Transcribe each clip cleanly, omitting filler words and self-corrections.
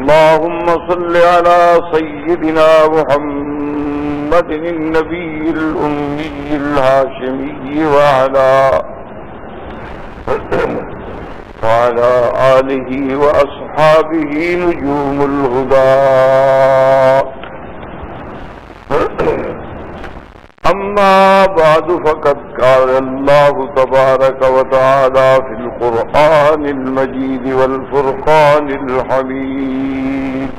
اللهم صل على سيدنا محمد النبي الأمي الهاشمي وعلى آله وأصحابه نجوم الهدى. أما بعد فقد قال الله تبارك وتعالى في القرآن المجيد والفرقان الحميد.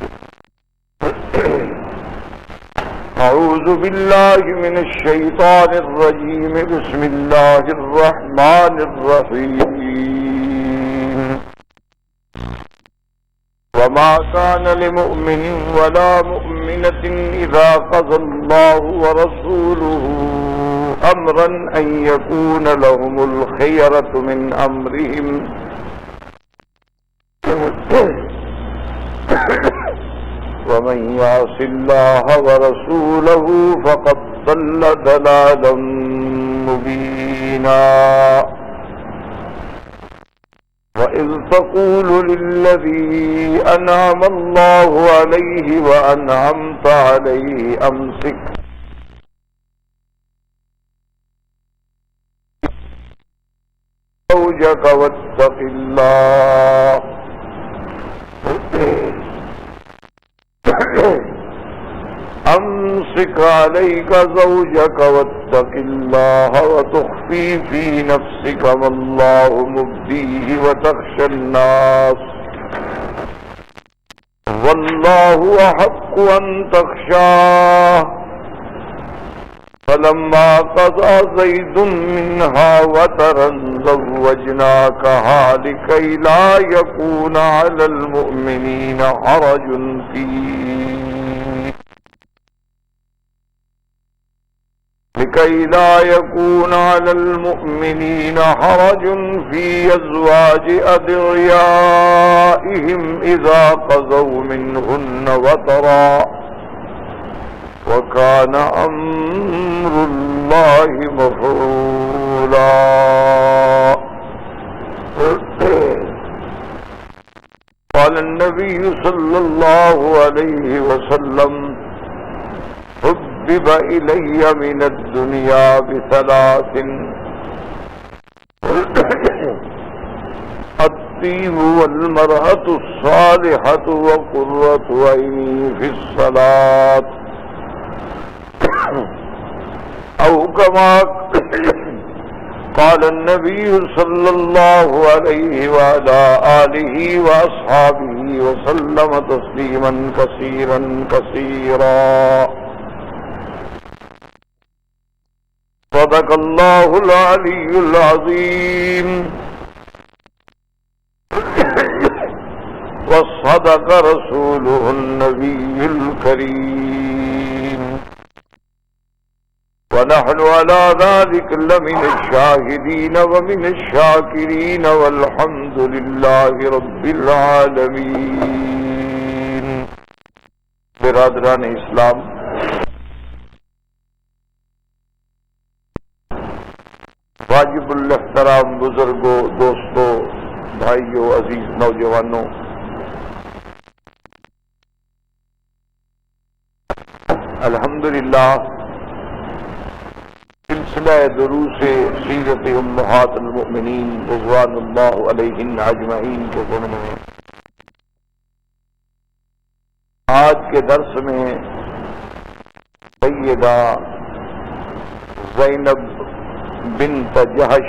أعوذ بالله من الشيطان الرجيم. بسم الله الرحمن الرحيم. وما كان لمؤمن ولا مؤمنة إذا قضى الله ورسوله أمرا أن يكون لهم الخيرة من أمرهم ومن يعص الله ورسوله فقد ضل ضلالا مبينا. وإذ تقول للذي أنعم الله عليه وأنعمت عليه أمسك زوجك واتق الله أمسك عليك زوجك واتق الله وتخفي في نفسك ما الله مبديه وتخشى الناس والله أحق أن تخشاه. فلما قضى زيد منها وطرا زوجناكها لكي لا يكون على المؤمنين حرج في أزواج أدعيائهم إذا قضوا منهن وطرا وكان أمر الله مفعولا. قال النبي صلى الله عليه وسلم حبب إلي من الدنيا بثلاث: الطيب والمرأة الصالحة وقرة عيني في الصلاة، أو كما قال النبي صلى الله عليه وعلى آله وأصحابه وسلم تسليما كثيرا كثيرا. صدق الله العلي العظيم وصدق رسوله النبي الكريم، ونحن على ذلك لمن الشاهدين ومن الشاكرين والحمد لله رب العالمين. برادران اسلام، واجب الاحترام بزرگوں، دوستوں، بھائیوں، عزیز نوجوانوں، الحمدللہ سلسلہ دروس سیرت امہات المؤمنین رضوان اللہ علیہن اجمعین کے ضمن میں آج کے درس میں سیدہ زینب بنت جہش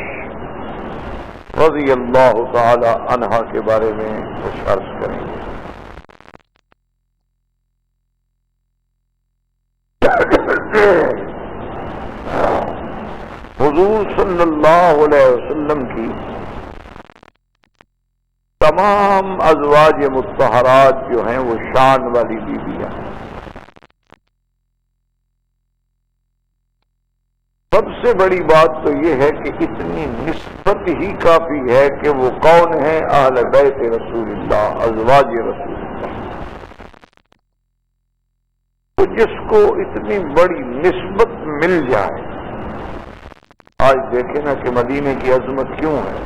رضی اللہ تعالی عنہا کے بارے میں کچھ عرض کریں گے. حضور صلی اللہ علیہ وسلم کی تمام ازواج مطہرات جو ہیں وہ شان والی بیویاں ہیں. سب سے بڑی بات تو یہ ہے کہ اتنی نسبت ہی کافی ہے کہ وہ کون ہیں؟ اہل بیت رسول اللہ، ازواج رسول اللہ. تو جس کو اتنی بڑی نسبت مل جائے، آج دیکھیں نا کہ مدینے کی عظمت کیوں ہے،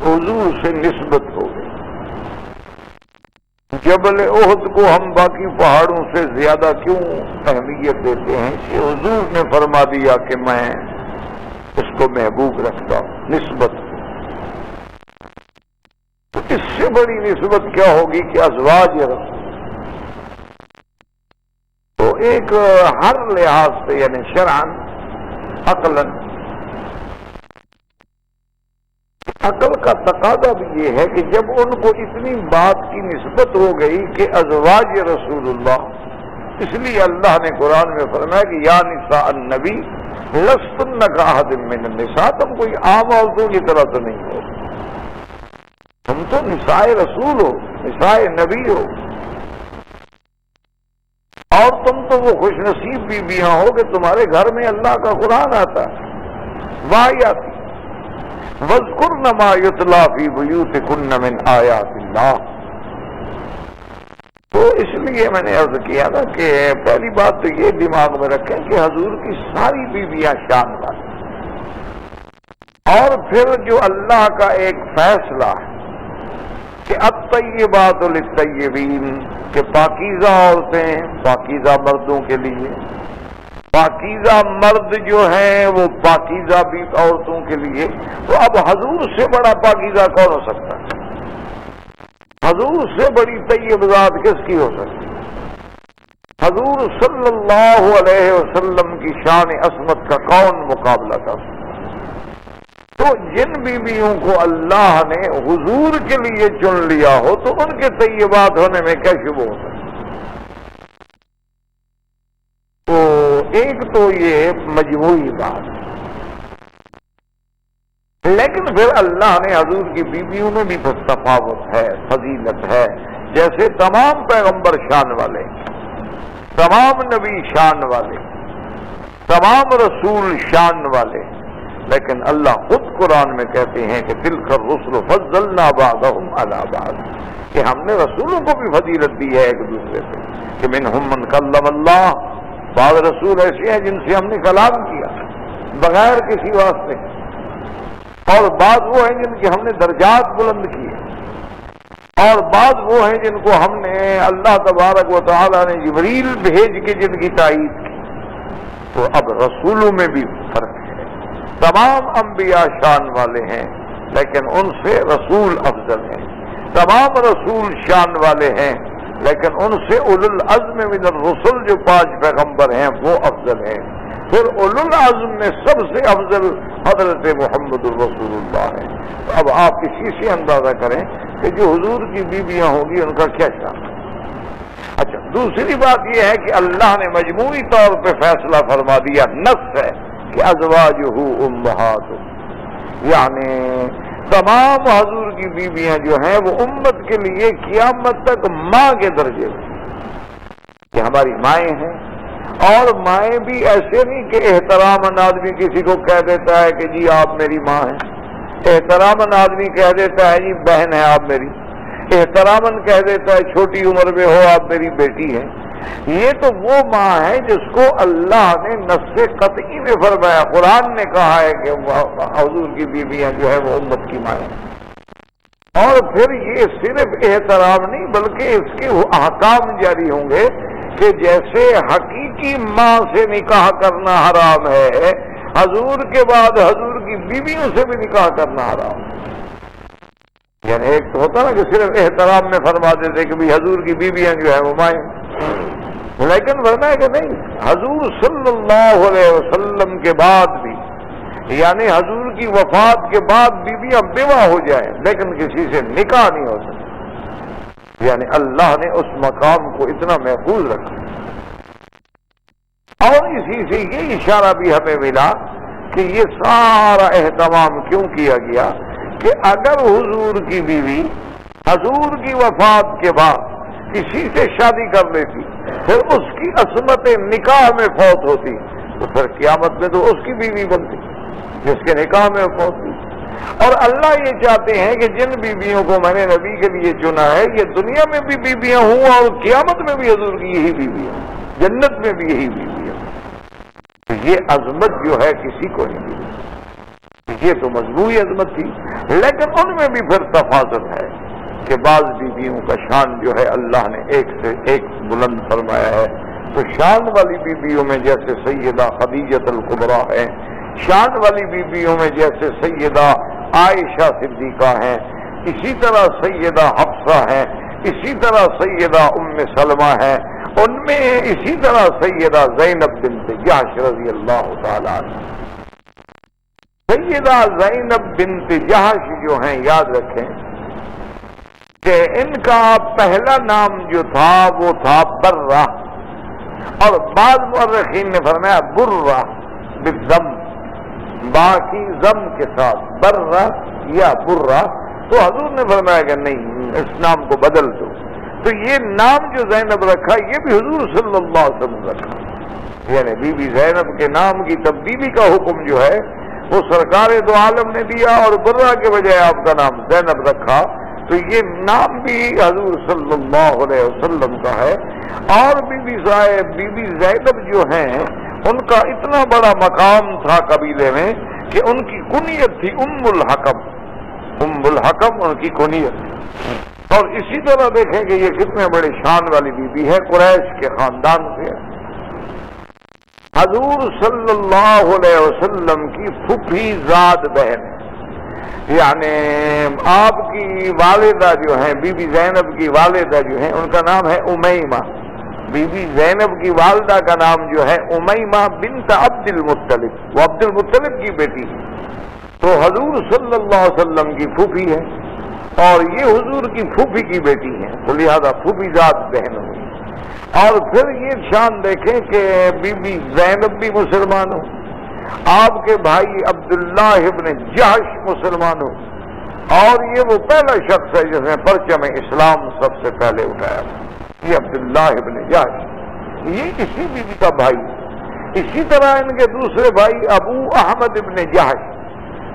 حضور سے نسبت ہو گئی. جبل احد کو ہم باقی پہاڑوں سے زیادہ کیوں اہمیت دیتے ہیں کہ حضور نے فرما دیا کہ میں اس کو محبوب رکھتا ہوں نسبت. تو اس سے بڑی نسبت کیا ہوگی کہ ازواج رسول تو ایک ہر لحاظ سے یعنی شرعاً عقلاً عقل کا تقاضا بھی یہ ہے کہ جب ان کو اتنی بات کی نسبت ہو گئی کہ ازواج رسول اللہ، اس لیے اللہ نے قرآن میں فرمایا کہ یا نساء النبی لستن کاحد من النساء، تم کوئی عام عورتوں کی طرح تو نہیں ہو، تم تو نساء رسول ہو، نساء نبی ہو، اور تم تو وہ خوش نصیب بیویاں ہو کہ تمہارے گھر میں اللہ کا قرآن آتا ہے، وحی آتی. وَاذْكُرْنَ مَا يُتْلَى فِي بُيُوتِكُنَّ مِنْ آيَاتِ اللَّهِ. تو اس لیے میں نے عرض کیا تھا کہ پہلی بات تو یہ دماغ میں رکھیں کہ حضور کی ساری بیویاں شان والی، اور پھر جو اللہ کا ایک فیصلہ ہے کہ الطیبات للطیبین، کہ پاکیزہ عورتیں پاکیزہ مردوں کے لیے، پاکیزہ مرد جو ہیں وہ پاکیزہ بھی عورتوں کے لیے. تو اب حضور سے بڑا پاکیزہ کون ہو سکتا ہے؟ حضور سے بڑی طیب ذات کس کی ہو سکتی ہے؟ حضور صلی اللہ علیہ وسلم کی شان عصمت کا کون مقابلہ کر سکتا ہے؟ تو جن بیویوں کو اللہ نے حضور کے لیے چن لیا ہو تو ان کے طیبات ہونے میں کیا شبہ ہو سکتا ہے؟ تو ایک تو یہ مجموعی بات ہے، لیکن پھر اللہ نے حضور کی بیویوں میں بھی تفاوت ہے، فضیلت ہے. جیسے تمام پیغمبر شان والے، تمام نبی شان والے، تمام رسول شان والے، لیکن اللہ خود قرآن میں کہتے ہیں کہ تلک الرسل فضلنا بعضهم علی بعض، کہ ہم نے رسولوں کو بھی فضیلت دی ہے ایک دوسرے سے، کہ منہم من کلم اللہ، بعض رسول ایسے ہیں جن سے ہم نے کلام کیا بغیر کسی واسطے، اور بعض وہ ہیں جن کے ہم نے درجات بلند کیے، اور بعض وہ ہیں جن کو ہم نے اللہ تبارک و تعالی نے جبریل بھیج کے جن کی تائید کی. تو اب رسولوں میں بھی فرق ہے. تمام انبیاء شان والے ہیں لیکن ان سے رسول افضل ہیں، تمام رسول شان والے ہیں لیکن ان سے اولو العزم من الرسل جو 5 پیغمبر ہیں وہ افضل ہیں. پھر اولو العزم میں سب سے افضل حضرت محمد الرسول اللہ ہے. اب آپ اسی سے اندازہ کریں کہ جو حضور کی بیویاں ہوں گی ان کا کیا شان ہے. اچھا، دوسری بات یہ ہے کہ اللہ نے مجموعی طور پہ فیصلہ فرما دیا، نص ہے کہ ازواجہ امہات، یعنی تمام حضور کی بیویاں جو ہیں وہ امت کے لیے قیامت تک ماں کے درجے میں، کہ ہماری مائیں ہیں. اور مائیں بھی ایسے نہیں کہ احتراماً آدمی کسی کو کہہ دیتا ہے کہ جی آپ میری ماں ہیں، احتراماً آدمی کہہ دیتا ہے جی بہن ہے آپ میری، احتراماً کہہ دیتا ہے چھوٹی عمر میں ہو آپ میری بیٹی ہے. یہ تو وہ ماں ہے جس کو اللہ نے نص قطعی میں فرمایا، قرآن نے کہا ہے کہ حضور کی بیویاں جو ہے وہ امت کی ماں ہیں. اور پھر یہ صرف احترام نہیں بلکہ اس کے احکام جاری ہوں گے کہ جیسے حقیقی ماں سے نکاح کرنا حرام ہے، حضور کے بعد حضور کی بیویوں سے بھی نکاح کرنا حرام ہے. یعنی ایک تو ہوتا نا کہ صرف احترام میں فرما دیتے کہ بھی حضور کی بیویاں جو ہے وہ مائیں، لیکن ورنہ کہ نہیں، حضور صلی اللہ علیہ وسلم کے بعد بھی، یعنی حضور کی وفات کے بعد بیویاں بیوہ ہو جائیں لیکن کسی سے نکاح نہیں ہو سکتا. یعنی اللہ نے اس مقام کو اتنا محفوظ رکھا. اور اسی سے یہ اشارہ بھی ہمیں ملا کہ یہ سارا اہتمام کیوں کیا گیا کہ اگر حضور کی بیوی حضور کی وفات کے بعد کسی سے شادی کر لیتی پھر اس کی عصمت نکاح میں فوت ہوتی تو پھر قیامت میں تو اس کی بیوی بنتی جس کے نکاح میں فوت ہوئی. اور اللہ یہ چاہتے ہیں کہ جن بیویوں کو میں نے نبی کے لیے چنا ہے یہ دنیا میں بھی بیویاں ہوں اور قیامت میں بھی حضور کی یہی بیویاں، جنت میں بھی یہی بیویاں. تو یہ عظمت جو ہے کسی کو نہیں ملی، یہ تو مجموعی عظمت تھی، لیکن ان میں بھی پھر تفاضل ہے. کہ بعض بیویوں کا شان جو ہے اللہ نے ایک سے ایک بلند فرمایا ہے. تو شان والی بیویوں میں جیسے سیدہ خدیجہ الکبریٰ ہے، شان والی بیویوں میں جیسے سیدہ عائشہ صدیقہ ہیں، اسی طرح سیدہ حفصہ ہیں، اسی طرح سیدہ ام سلمہ ہیں، ان میں اسی طرح سیدہ زینب بنت جحش رضی اللہ تعالیٰ عنہ. سیدہ زینب بنت جحش جو ہیں، یاد رکھیں کہ ان کا پہلا نام جو تھا وہ تھا برہ، اور بعض مورخین نے فرمایا برہ بالضم، باقی ضم کے ساتھ برہ یا برہ. تو حضور نے فرمایا کہ نہیں، اس نام کو بدل دو. تو یہ نام جو زینب رکھا یہ بھی حضور صلی اللہ علیہ وسلم رکھا، یعنی بی بی زینب کے نام کی تبدیلی کا حکم جو ہے وہ سرکار دو عالم نے دیا، اور برہ کے بجائے آپ کا نام زینب رکھا. تو یہ نام بھی حضور صلی اللہ علیہ وسلم کا ہے. اور بی بی زینب جو ہیں ان کا اتنا بڑا مقام تھا قبیلے میں کہ ان کی کنیت تھی ام الحکم. ام الحکم ان کی کنیت تھی. اور اسی طرح دیکھیں کہ یہ کتنے بڑے شان والی بیوی ہے، قریش کے خاندان سے. حضور صلی اللہ علیہ وسلم کی پھوپھی زاد بہن، یعنی آپ کی والدہ جو ہیں، بی بی زینب کی والدہ جو ہیں، ان کا نام ہے امیمہ. بی بی زینب کی والدہ کا نام جو ہے امیمہ بنت عبد المطلب، وہ عبد المطلب کی بیٹی ہے. تو حضور صلی اللہ علیہ وسلم کی پھوپھی ہے، اور یہ حضور کی پھوپھی کی بیٹی ہے، تو لہذا پھوپھی ذات بہن ہوئی. اور پھر یہ شان دیکھیں کہ بی بی زینب بھی مسلمان ہو، آپ کے بھائی عبداللہ ابن جحش مسلمان ہو، اور یہ وہ پہلا شخص ہے جس نے پرچم اسلام سب سے پہلے اٹھایا، یہ عبداللہ ابن جحش، یہ اسی بیوی کا بھائی. اسی طرح ان کے دوسرے بھائی ابو احمد ابن جحش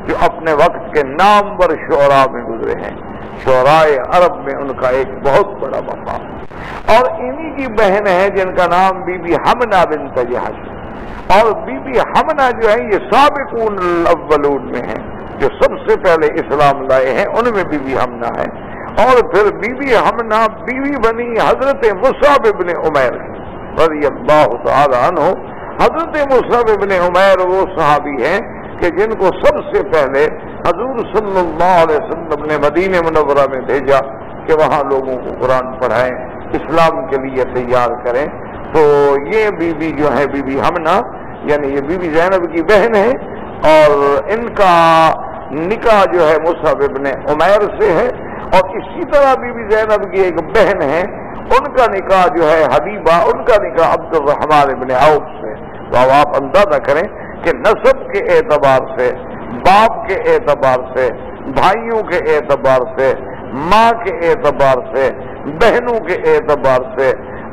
جو اپنے وقت کے نامور شعراء میں گزرے ہیں، شعراء عرب میں ان کا ایک بہت بڑا مقام. اور انہی کی بہن ہے جن کا نام بی بی حمنہ بنت جحش، اور بی بی حمنہ جو ہے یہ سابقون الاولون میں ہیں، جو سب سے پہلے اسلام لائے ہیں، ان میں بی بی حمنہ ہے. اور پھر بی بی حمنہ بیوی بنی حضرت مصعب ابن عمیر رضی اللہ تعالی عنہ. حضرت مصعب ابن عمیر وہ صحابی ہیں کہ جن کو سب سے پہلے حضور صلی اللہ علیہ وسلم نے مدینہ منورہ میں بھیجا کہ وہاں لوگوں کو قرآن پڑھائیں، اسلام کے لیے تیار کریں. تو یہ بیوی جو ہے بی بی حمنہ، یعنی یہ بی بی زینب کی بہن ہے، اور ان کا نکاح جو ہے مصعب ابن عمیر سے ہے. اور اسی طرح بی بی زینب کی ایک بہن ہے، ان کا نکاح جو ہے حبیبہ، ان کا نکاح عبد الرحمن ابن عوف سے. تو اب آپ اندازہ کریں کہ نسب کے اعتبار سے، باپ کے اعتبار سے، بھائیوں کے اعتبار سے، ماں کے اعتبار سے، بہنوں کے اعتبار سے،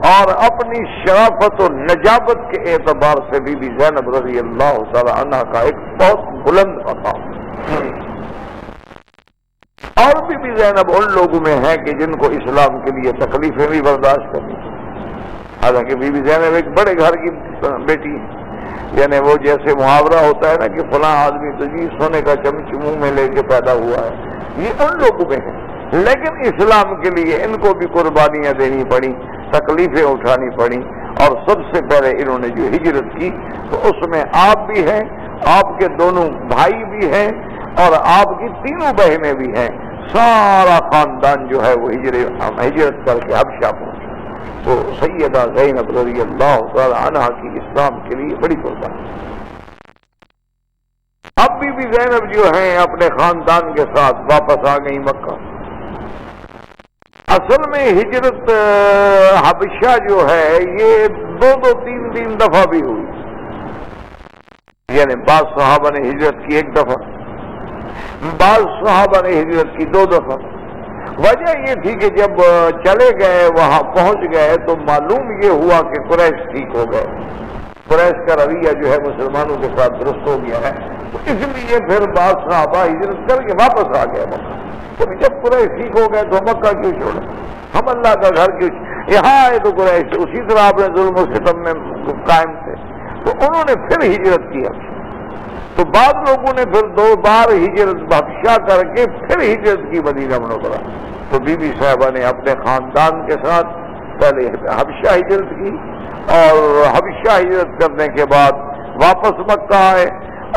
اور اپنی شرافت و نجابت کے اعتبار سے بی بی زینب رضی اللہ تعالی عنہ کا ایک بہت بلند مقام. اور بی بی زینب ان لوگوں میں ہے کہ جن کو اسلام کے لیے تکلیفیں بھی برداشت کرنی. حالانکہ بی بی زینب ایک بڑے گھر کی بیٹی ہے، یعنی وہ جیسے محاورہ ہوتا ہے نا کہ فلاں آدمی تو جی سونے کا چمچ منہ میں لے کے پیدا ہوا ہے، یہ ان لوگوں میں ہے. لیکن اسلام کے لیے ان کو بھی قربانیاں دینی پڑی، تکلیفیں اٹھانی پڑی. اور سب سے پہلے انہوں نے جو ہجرت کی تو اس میں آپ بھی ہیں، آپ کے دونوں بھائی بھی ہیں، اور آپ کی تینوں بہنیں بھی ہیں. سارا خاندان جو ہے وہ ہجرت کر کے حبشہ پہنچا. تو سیدہ زینب رضی اللہ تعالی عنہ کی اسلام کے لیے بڑی قربانی. اب بھی زینب جو ہیں اپنے خاندان کے ساتھ واپس آ گئی مکہ. اصل میں ہجرت حبشہ جو ہے یہ دو تین دفعہ بھی ہوئی، یعنی بعض صحابہ نے ہجرت کی ایک دفعہ، بعض صحابہ نے ہجرت کی 2 دفعہ. وجہ یہ تھی کہ جب چلے گئے وہاں پہنچ گئے تو معلوم یہ ہوا کہ قریش ٹھیک ہو گئے، قریش کا رویہ جو ہے مسلمانوں کے ساتھ درست ہو گیا ہے. تو اس لیے پھر بعض صحابہ ہجرت کر کے واپس آ گئے مکہ. تو جب قریش ٹھیک ہو گئے تو مکہ کیوں چھوڑے، ہم اللہ کا گھر کیوں یہاں آئے. تو قریش اسی طرح اپنے ظلم و ستم میں قائم تھے، تو انہوں نے پھر ہجرت کی. تو بعض لوگوں نے پھر 2 بار ہجرت حبشہ کر کے پھر ہجرت کی مدینہ منورہ. تو بی بی صاحبہ نے اپنے خاندان کے ساتھ پہلے حبشہ ہجرت کی، اور حبشہ ہجرت کرنے کے بعد واپس مکہ آئے،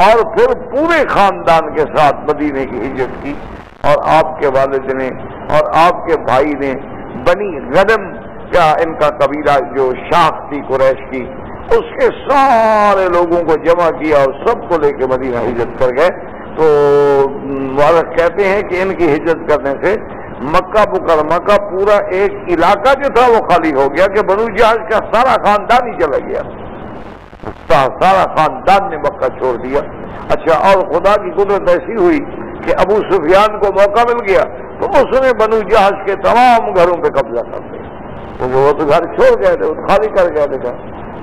اور پھر پورے خاندان کے ساتھ مدینے کی ہجرت کی، اور آپ کے والد نے اور آپ کے بھائی نے بنی غنم کا ان کا قبیلہ جو شاخ تھی قریش کی، اس کے سارے لوگوں کو جمع کیا اور سب کو لے کے مدینہ ہجرت کر گئے۔ تو والد کہتے ہیں کہ ان کی ہجرت کرنے سے مکہ مکرمہ کا پورا ایک علاقہ جو تھا وہ خالی ہو گیا، کہ بنو جہش کا سارا خاندان ہی چلا گیا، سارا خاندان نے مکہ چھوڑ دیا۔ اچھا، اور خدا کی قدرت ایسی ہوئی کہ ابو سفیان کو موقع مل گیا تو اس نے بنو جہش کے تمام گھروں پہ قبضہ کر دیا، کیونکہ وہ تو گھر چھوڑ گئے تھے، خالی کر گئے تھے۔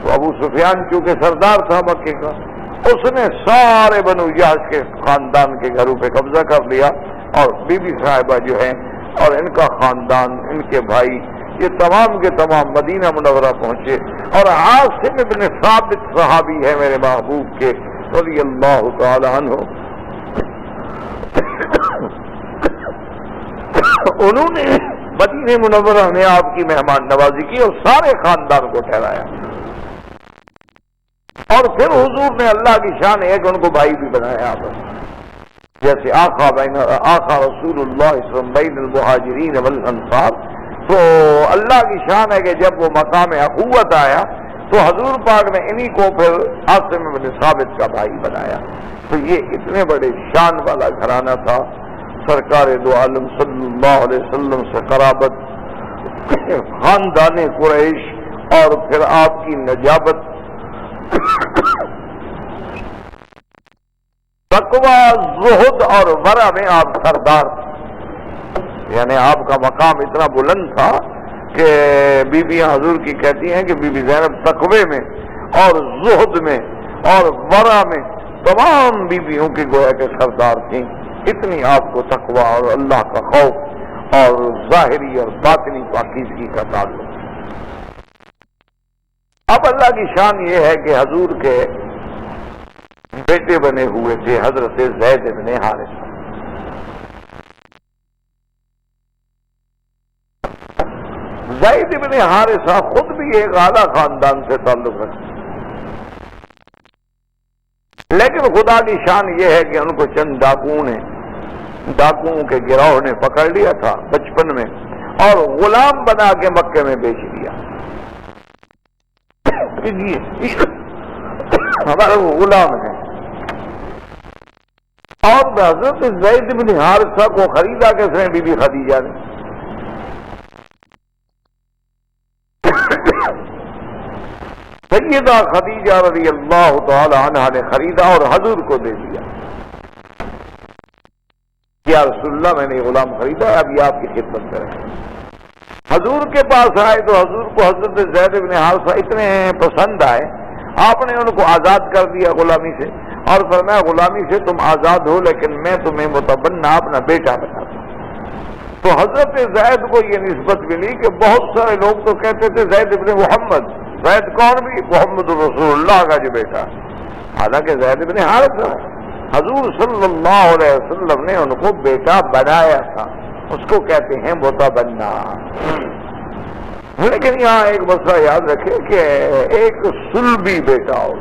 تو ابو سفیان چونکہ سردار تھا مکے کا، اس نے سارے بنو جہش کے خاندان کے گھروں پہ قبضہ کر لیا، اور بی بی صاحبہ جو ہیں اور ان کا خاندان، ان کے بھائی، یہ تمام کے تمام مدینہ منورہ پہنچے۔ اور عاصم ابن ثابت صحابی ہے میرے محبوب کے رضی اللہ تعالی عنہ، انہوں نے مدینہ منورہ میں آپ کی مہمان نوازی کی اور سارے خاندان کو ٹھہرایا، اور پھر حضور نے اللہ کی شان ایک ان کو بھائی بھی بنایا آپ، جیسے آقا رسول اللہ صلی اللہ علیہ وسلم بین المہاجرین والانصار۔ تو اللہ کی شان ہے کہ جب وہ مقام اخوت آیا تو حضور پاک نے انہی کو پھر عاصم بن ثابت کا بھائی بنایا۔ تو یہ اتنے بڑے شان والا گھرانہ تھا، سرکار دو عالم صلی اللہ علیہ وسلم سے قرابت، خاندان قریش، اور پھر آپ کی نجابت، تقوی، زہد اور ورع میں آپ سردار تھے۔ یعنی آپ کا مقام اتنا بلند تھا کہ بیویاں حضور کی کہتی ہیں کہ بی بی زینب تقوی میں اور زہد میں اور ورع میں تمام بیویوں کی گویا کے سردار تھیں، اتنی آپ کو تقوی اور اللہ کا خوف اور ظاہری اور باطنی پاکیزگی کا تعلق۔ اب اللہ کی شان یہ ہے کہ حضور کے بیٹے بنے ہوئے تھے حضرت زید بن حارثہ۔ زید بن حارثہ خود بھی ایک اعلیٰ خاندان سے تعلق رکھتے، لیکن خدا کی شان یہ ہے کہ ان کو چند ڈاکوؤں کے گروہ نے پکڑ لیا تھا بچپن میں، اور غلام بنا کے مکے میں بیچ دیا۔ ہمارا وہ غلام ہے، اور حضرت زید بن حارثہ کو خریدا کس نے؟ بی بی خدیجہ نے۔ سیدہ خدیجہ رضی اللہ تعالی عنہا نے خریدا اور حضور کو دے دیا، یا رسول اللہ میں نے غلام خریدا ہے، اب یہ آپ کی خدمت کریں۔ حضور کے پاس آئے تو حضور کو حضرت زید بن حارثہ اتنے پسند آئے، آپ نے ان کو آزاد کر دیا غلامی سے، اور فرمایا غلامی سے تم آزاد ہو لیکن میں تمہیں متبنہ اپنا بیٹا بناتا ہوں۔ تو حضرت زید کو یہ نسبت ملی کہ بہت سارے لوگ تو کہتے تھے زید بن محمد، زید کون بھی؟ محمد رسول اللہ کا جو بیٹا، حالانکہ زید بن حارثہ حضور صلی اللہ علیہ وسلم نے ان کو بیٹا بنایا تھا، اس کو کہتے ہیں متبنہ۔ لیکن یہاں ایک مسئلہ یاد رکھیں کہ ایک سلبی بیٹا ہو،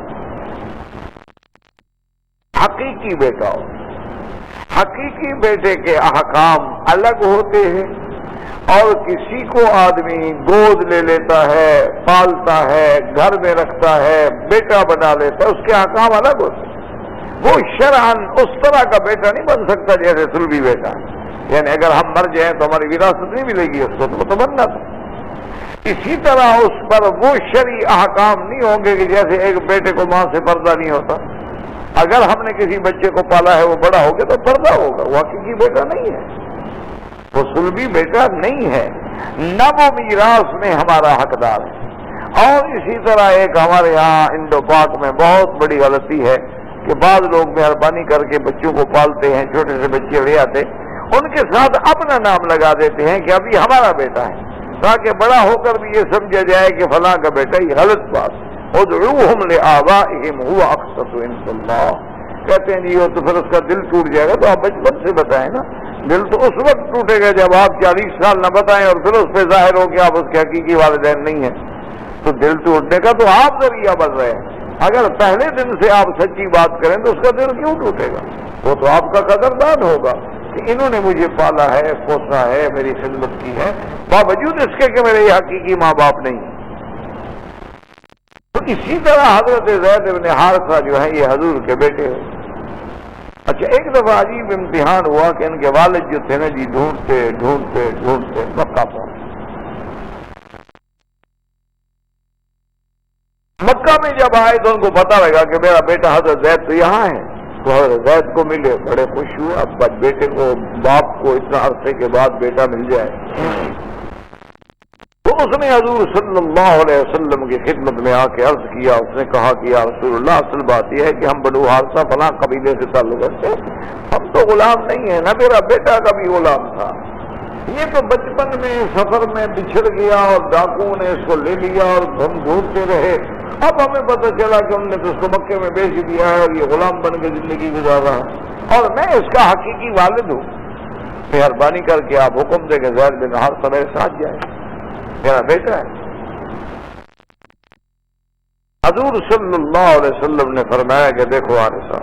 حقیقی بیٹا ہو، حقیقی بیٹے کے احکام الگ ہوتے ہیں، اور کسی کو آدمی گود لے لیتا ہے، پالتا ہے، گھر میں رکھتا ہے، بیٹا بنا لیتا ہے، اس کے احکام الگ ہوتے ہیں۔ وہ شرعاً اس طرح کا بیٹا نہیں بن سکتا جیسے سلبی بیٹا، یعنی اگر ہم مر جائیں تو ہماری وراثت نہیں ملے گی، اس کو تو بننا تھا۔ اسی طرح اس پر وہ شرعی احکام نہیں ہوں گے کہ جیسے ایک بیٹے کو ماں سے پردہ نہیں ہوتا، اگر ہم نے کسی بچے کو پالا ہے وہ بڑا ہو گیا تو پردہ ہوگا، وہ حقیقی بیٹا نہیں ہے، وہ سلبی بیٹا نہیں ہے، نہ وہ میراث میں ہمارا حقدار ہے۔ اور اسی طرح ایک ہمارے یہاں انڈو پاک میں بہت بڑی غلطی ہے کہ بعض لوگ مہربانی کر کے بچوں کو پالتے ہیں، چھوٹے سے بچے لے آتے، ان کے ساتھ اپنا نام لگا دیتے ہیں کہ ابھی ہمارا بیٹا ہے، تاکہ بڑا ہو کر بھی یہ سمجھا جائے کہ فلاں کا بیٹا۔ یہ غلط بات۔ ادعوہم لآبائہم هو اقسط عند اللہ، کہتے ہیں جی وہ تو پھر اس کا دل ٹوٹ جائے گا. تو آپ بچپن سے بتائیں نا, دل تو اس وقت ٹوٹے گا جب آپ 40 سال نہ بتائیں اور پھر اس پہ ظاہر ہو کہ آپ اس کے حقیقی والدین نہیں ہیں. تو دل ٹوٹنے کا تو آپ ذریعہ بن رہے ہیں. اگر پہلے دن سے آپ سچی بات کریں تو اس کا دل کیوں ٹوٹے گا؟ وہ تو آپ کا قدردان ہوگا کہ انہوں نے مجھے پالا ہے, پوسا ہے, میری خدمت کی ہے, باوجود اس کے کہ میرے حقیقی ماں باپ نہیں. تو اسی طرح حضرت زید بن حارثہ جو ہیں یہ حضور کے بیٹے ہو. اچھا, ایک دفعہ عجیب امتحان ہوا کہ ان کے والد جو تھے نا جی ڈھونڈتے ڈھونڈتے ڈھونڈتے مکہ پہنچے. مکہ میں جب آئے تو ان کو پتا لگا کہ میرا بیٹا حضرت زید تو یہاں ہے. تو حضرت زید کو ملے, بڑے خوش ہوئے. اب بیٹے کو, باپ کو اتنا عرصے کے بعد بیٹا مل جائے. تو اس نے حضور صلی اللہ علیہ وسلم کی خدمت میں آ کے عرض کیا. اس نے کہا کہ یا رسول اللہ, اصل بات یہ ہے کہ ہم بنو حارثہ فلاں قبیلے سے تعلق رکھتے ہیں, ہم تو غلام نہیں ہیں, نہ میرا بیٹا کا بھی غلام تھا. یہ تو بچپن میں سفر میں بچھڑ گیا اور ڈاکوؤں نے اس کو لے لیا اور ہم ڈھونڈتے رہے. اب ہمیں پتہ چلا کہ ہم نے تو اس کو مکے میں بیچ دیا ہے اور یہ غلام بن کے زندگی گزار رہا ہے اور میں اس کا حقیقی والد ہوں. مہربانی کر کے آپ حکم دیں کہ زید بن حارثہ میرے ساتھ جائے, میرا بیٹا ہے. حضور صلی اللہ علیہ وسلم نے فرمایا کہ دیکھو حارثہ,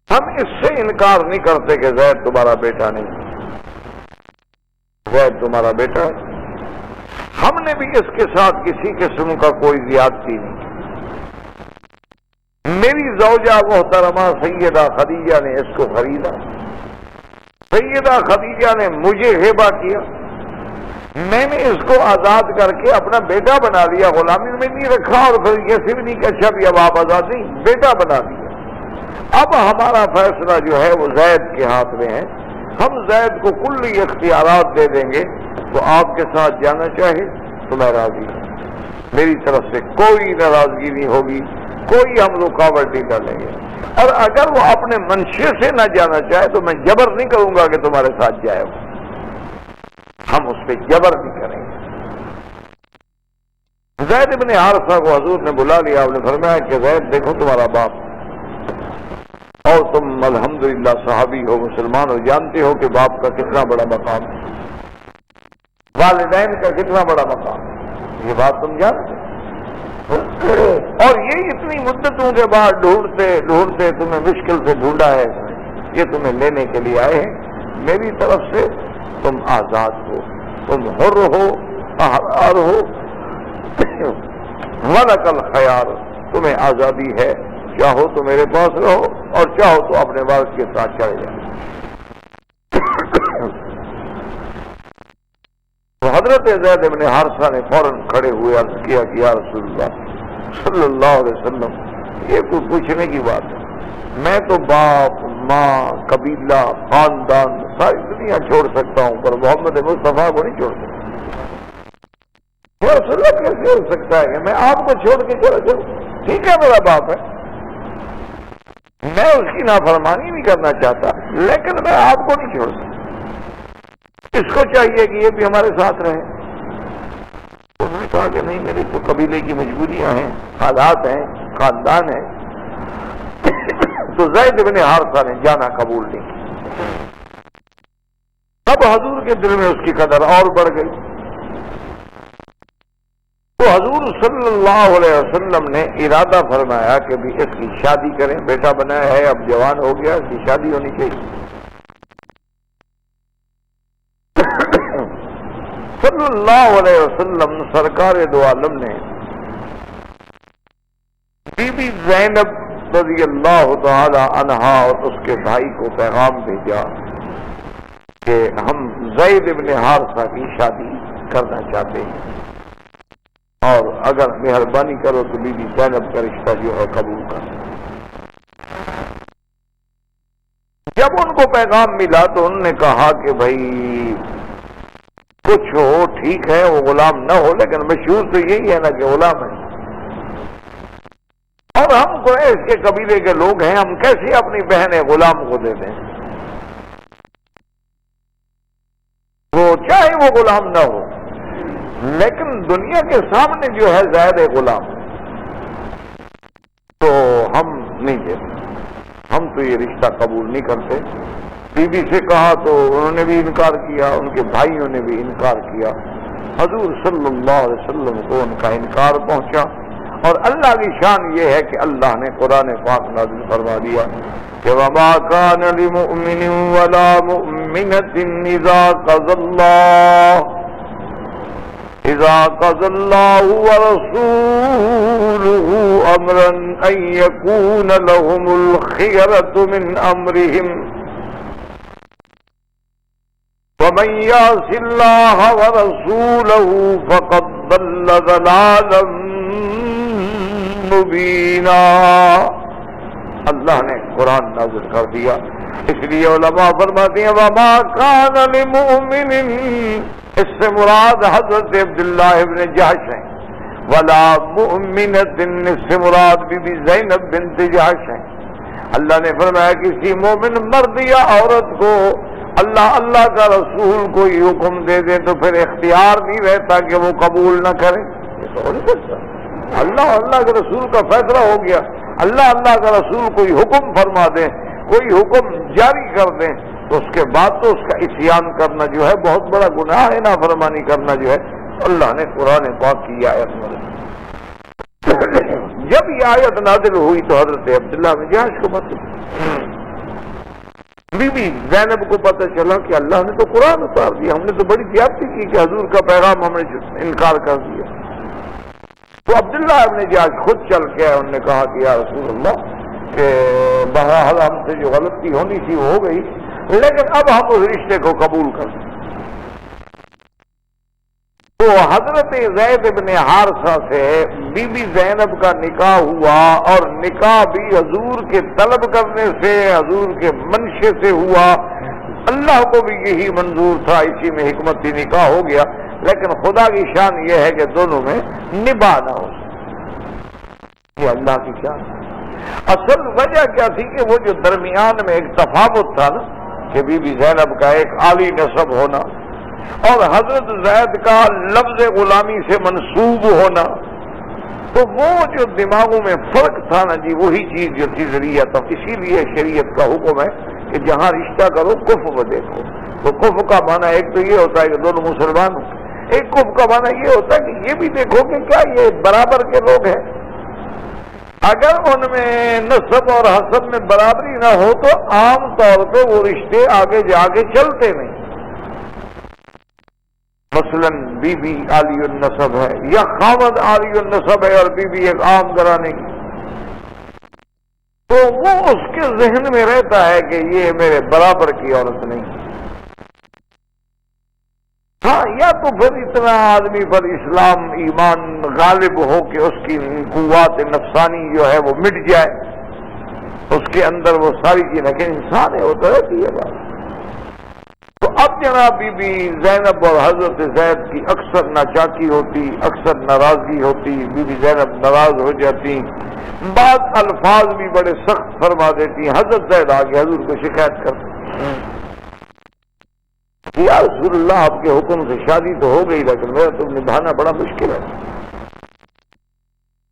ہم اس سے انکار نہیں کرتے کہ زید تمہارا بیٹا نہیں, زید تمہارا بیٹا ہے. ہم نے بھی اس کے ساتھ کسی قسم کا کوئی زیادتی نہیں. میری زوجہ محترمہ سیدہ خدیجہ نے اس کو خریدا. سیدہ خدیجہ نے مجھے ہبہ کیا, میں نے اس کو آزاد کر کے اپنا بیٹا بنا لیا, غلامی میں نہیں رکھا اور پھر یہ بھی نہیں کہ اچھا بھی اب آپ آزاد نہیں, بیٹا بنا لیا. اب ہمارا فیصلہ جو ہے وہ زید کے ہاتھ میں ہے. ہم زید کو کلی اختیارات دے دیں گے, تو آپ کے ساتھ جانا چاہے تو میں راضی ہوں. میری طرف سے کوئی ناراضگی نہیں ہوگی, کوئی ہم رکاوٹ نہیں ڈالیں گے. اور اگر وہ اپنے منشے سے نہ جانا چاہے تو میں جبر نہیں کروں گا کہ تمہارے ساتھ جائے, ہم اس پہ جبر نہیں کریں گے. زید بن حارثہ کو حضور نے بلا لیا. آپ نے فرمایا کہ زید دیکھو تمہارا باپ, اور تم الحمدللہ صحابی ہو, مسلمان ہو, جانتے ہو کہ باپ کا کتنا بڑا مقام ہے, والدین کا کتنا بڑا مقام ہے, یہ بات تم جانتے. اور یہ اتنی مدتوں کے بعد ڈھونڈتے ڈھونڈتے تمہیں مشکل سے ڈھونڈا ہے, یہ تمہیں لینے کے لیے آئے ہیں. میری طرف سے تم آزاد ہو, تم حر ہو, احرار ہو, ولک الخیار, تمہیں آزادی ہے. چاہو تو میرے پاس رہو اور چاہو تو اپنے والد کے ساتھ چلے جاؤ. تو حضرت زید بن حارثہ نے فوراً کھڑے ہوئے عرض کیا کہ یا رسول اللہ صلی اللہ علیہ وسلم, یہ کوئی پوچھنے کی بات ہے, میں تو باپ, ماں, قبیلہ, خاندان, ساری دنیا چھوڑ سکتا ہوں, پر محمد مصطفیٰ کو نہیں چھوڑ سکتا. رسول اللہ کیسے ہو سکتا ہے کہ میں آپ کو چھوڑ کے چلا جاؤں؟ ٹھیک ہے میرا باپ ہے, میں اس کی نافرمانی نہیں کرنا چاہتا, لیکن میں آپ کو نہیں چھوڑ سکتا. اس کو چاہیے کہ یہ بھی ہمارے ساتھ رہے. انہوں نے کہا کہ نہیں, میری تو قبیلے کی مجبوریاں ہیں, حالات ہیں, خاندان ہے. تو زید بن حارثہ نے جانا قبول نہیں کیا. اب حضور کے دل میں اس کی قدر اور بڑھ گئی. تو حضور صلی اللہ علیہ وسلم نے ارادہ فرمایا کہ بھی اس کی شادی کریں, بیٹا بنایا ہے, اب جوان ہو گیا, اس کی شادی ہونی چاہیے. صلی اللہ علیہ وسلم سرکار دو عالم نے بی بی زینب رضی اللہ تعالی عنہا اور اس کے بھائی کو پیغام بھیجا کہ ہم زید بن حارثہ کی شادی کرنا چاہتے ہیں, اور اگر مہربانی کرو تو بی بی زینب کا رشتہ جو ہے قبول کر. جب ان کو پیغام ملا تو انہوں نے کہا کہ بھائی کچھ ہو ٹھیک ہے, وہ غلام نہ ہو, لیکن مشہور تو یہی ہے نا کہ غلام ہے, اور ہم قریش کے قبیلے کے لوگ ہیں, ہم کیسے اپنی بہن غلام کو دے دیں, وہ چاہے وہ غلام نہ ہو, لیکن دنیا کے سامنے جو ہے زید غلام, تو ہم نہیں دیتے، ہم تو یہ رشتہ قبول نہیں کرتے۔ بی بی سے کہا تو انہوں نے بھی انکار کیا، ان کے بھائیوں نے بھی انکار کیا، حضور صلی اللہ علیہ وسلم کو ان کا انکار پہنچا۔ اور اللہ کی شان یہ ہے کہ اللہ نے قرآن پاک نازل فرما دیا کہ وَمَا كَانَ لِمُؤْمِنٍ وَلَا مُؤْمِنَةٍ إِذَا قَضَى اللَّهُ وَرَسُولُهُ أَمْرًا أَن يَكُونَ لَهُمُ الْخِيَرَةُ مِنْ أَمْرِهِمْ وَمَن يَعْصِ اللَّهَ وَرَسُولَهُ فَقَدْ ضَلَّ ضَلَالًا مبینہ۔ اللہ نے قرآن نازل کر دیا، اس لیے علماء فرماتے ہیں وَمَا كَانَ لِمُؤْمِنٍ، اس سے مراد حضرت عبداللہ ابن جحش ہیں، وَلَا مُؤْمِنَةٍ، اس سے مراد بی بی زینب بنت جحش ہیں۔ اللہ نے فرمایا کسی مومن مرد یا عورت کو اللہ کا رسول کوئی حکم دے دے تو پھر اختیار نہیں رہتا کہ وہ قبول نہ کرے، یہ تو ہو نہیں سکتا۔ اللہ کے رسول کا فیصلہ ہو گیا، اللہ کا رسول کوئی حکم فرما دیں، کوئی حکم جاری کر دیں تو اس کے بعد تو اس کا عصیان کرنا جو ہے بہت بڑا گناہ ہے، نافرمانی کرنا جو ہے۔ اللہ نے قرآن پاک کی آیت نازل، جب یہ آیت نازل ہوئی تو حضرت عبداللہ بن جحش کو پتہ، بی بی زینب کو پتہ چلا کہ اللہ نے تو قرآن اتار دیا، ہم نے تو بڑی زیادتی کی کہ حضور کا پیغام ہم نے انکار کر دیا۔ تو عبداللہ ابن جحش خود چل کے انہوں نے کہا کہ یا رسول اللہ کہ بہرحال ہم سے جو غلطی ہونی تھی وہ ہو گئی، لیکن اب ہم اس رشتے کو قبول کریں۔ تو حضرت زید بن حارثہ سے بی بی زینب کا نکاح ہوا، اور نکاح بھی حضور کے طلب کرنے سے، حضور کے منشے سے ہوا۔ اللہ کو بھی یہی منظور تھا، اسی میں حکمت تھی، نکاح ہو گیا، لیکن خدا کی شان یہ ہے کہ دونوں میں نباہ نہ ہو سکے، یہ اللہ کی شان۔ اصل وجہ کیا تھی کہ وہ جو درمیان میں ایک تفاوت تھا نا، کہ بی بی زینب کا ایک عالی نسب ہونا اور حضرت زید کا لفظ غلامی سے منسوب ہونا، تو وہ جو دماغوں میں فرق تھا نا جی، وہی چیز جو تھی ذریعہ تھا۔ اسی لیے شریعت کا حکم ہے کہ جہاں رشتہ کرو کفر کو دیکھو۔ تو کفر کا معنی ایک تو یہ ہوتا ہے کہ دونوں مسلمان ہوں، ایک کفر کا معنی یہ ہوتا ہے کہ یہ بھی دیکھو کہ کیا یہ برابر کے لوگ ہیں۔ اگر ان میں نسب اور حسب میں برابری نہ ہو تو عام طور پہ وہ رشتے آگے جا کے چلتے نہیں۔ مثلا بی بی عالی النسب ہے یا خاوند عالی النسب ہے اور بی بی ایک عام گھرانے کی، تو وہ اس کے ذہن میں رہتا ہے کہ یہ میرے برابر کی عورت نہیں۔ ہاں، یا تو پھر اتنا آدمی پر اسلام ایمان غالب ہو کہ اس کی قوت نفسانی جو ہے وہ مٹ جائے، اس کے اندر وہ ساری چیز، لیکن انسان ہے وہ تو رہتی ہے بات۔ تو اب جناب بی بی زینب اور حضرت زید کی اکثر ناچاکی ہوتی، اکثر ناراضگی ہوتی، بی بی زینب ناراض ہو جاتی، بعض الفاظ بھی بڑے سخت فرما دیتی، حضرت زید آگے حضور کو شکایت کرتے، یا رسول اللہ آپ کے حکم سے شادی تو ہو گئی لیکن میرا تو نبھانا بڑا مشکل ہے۔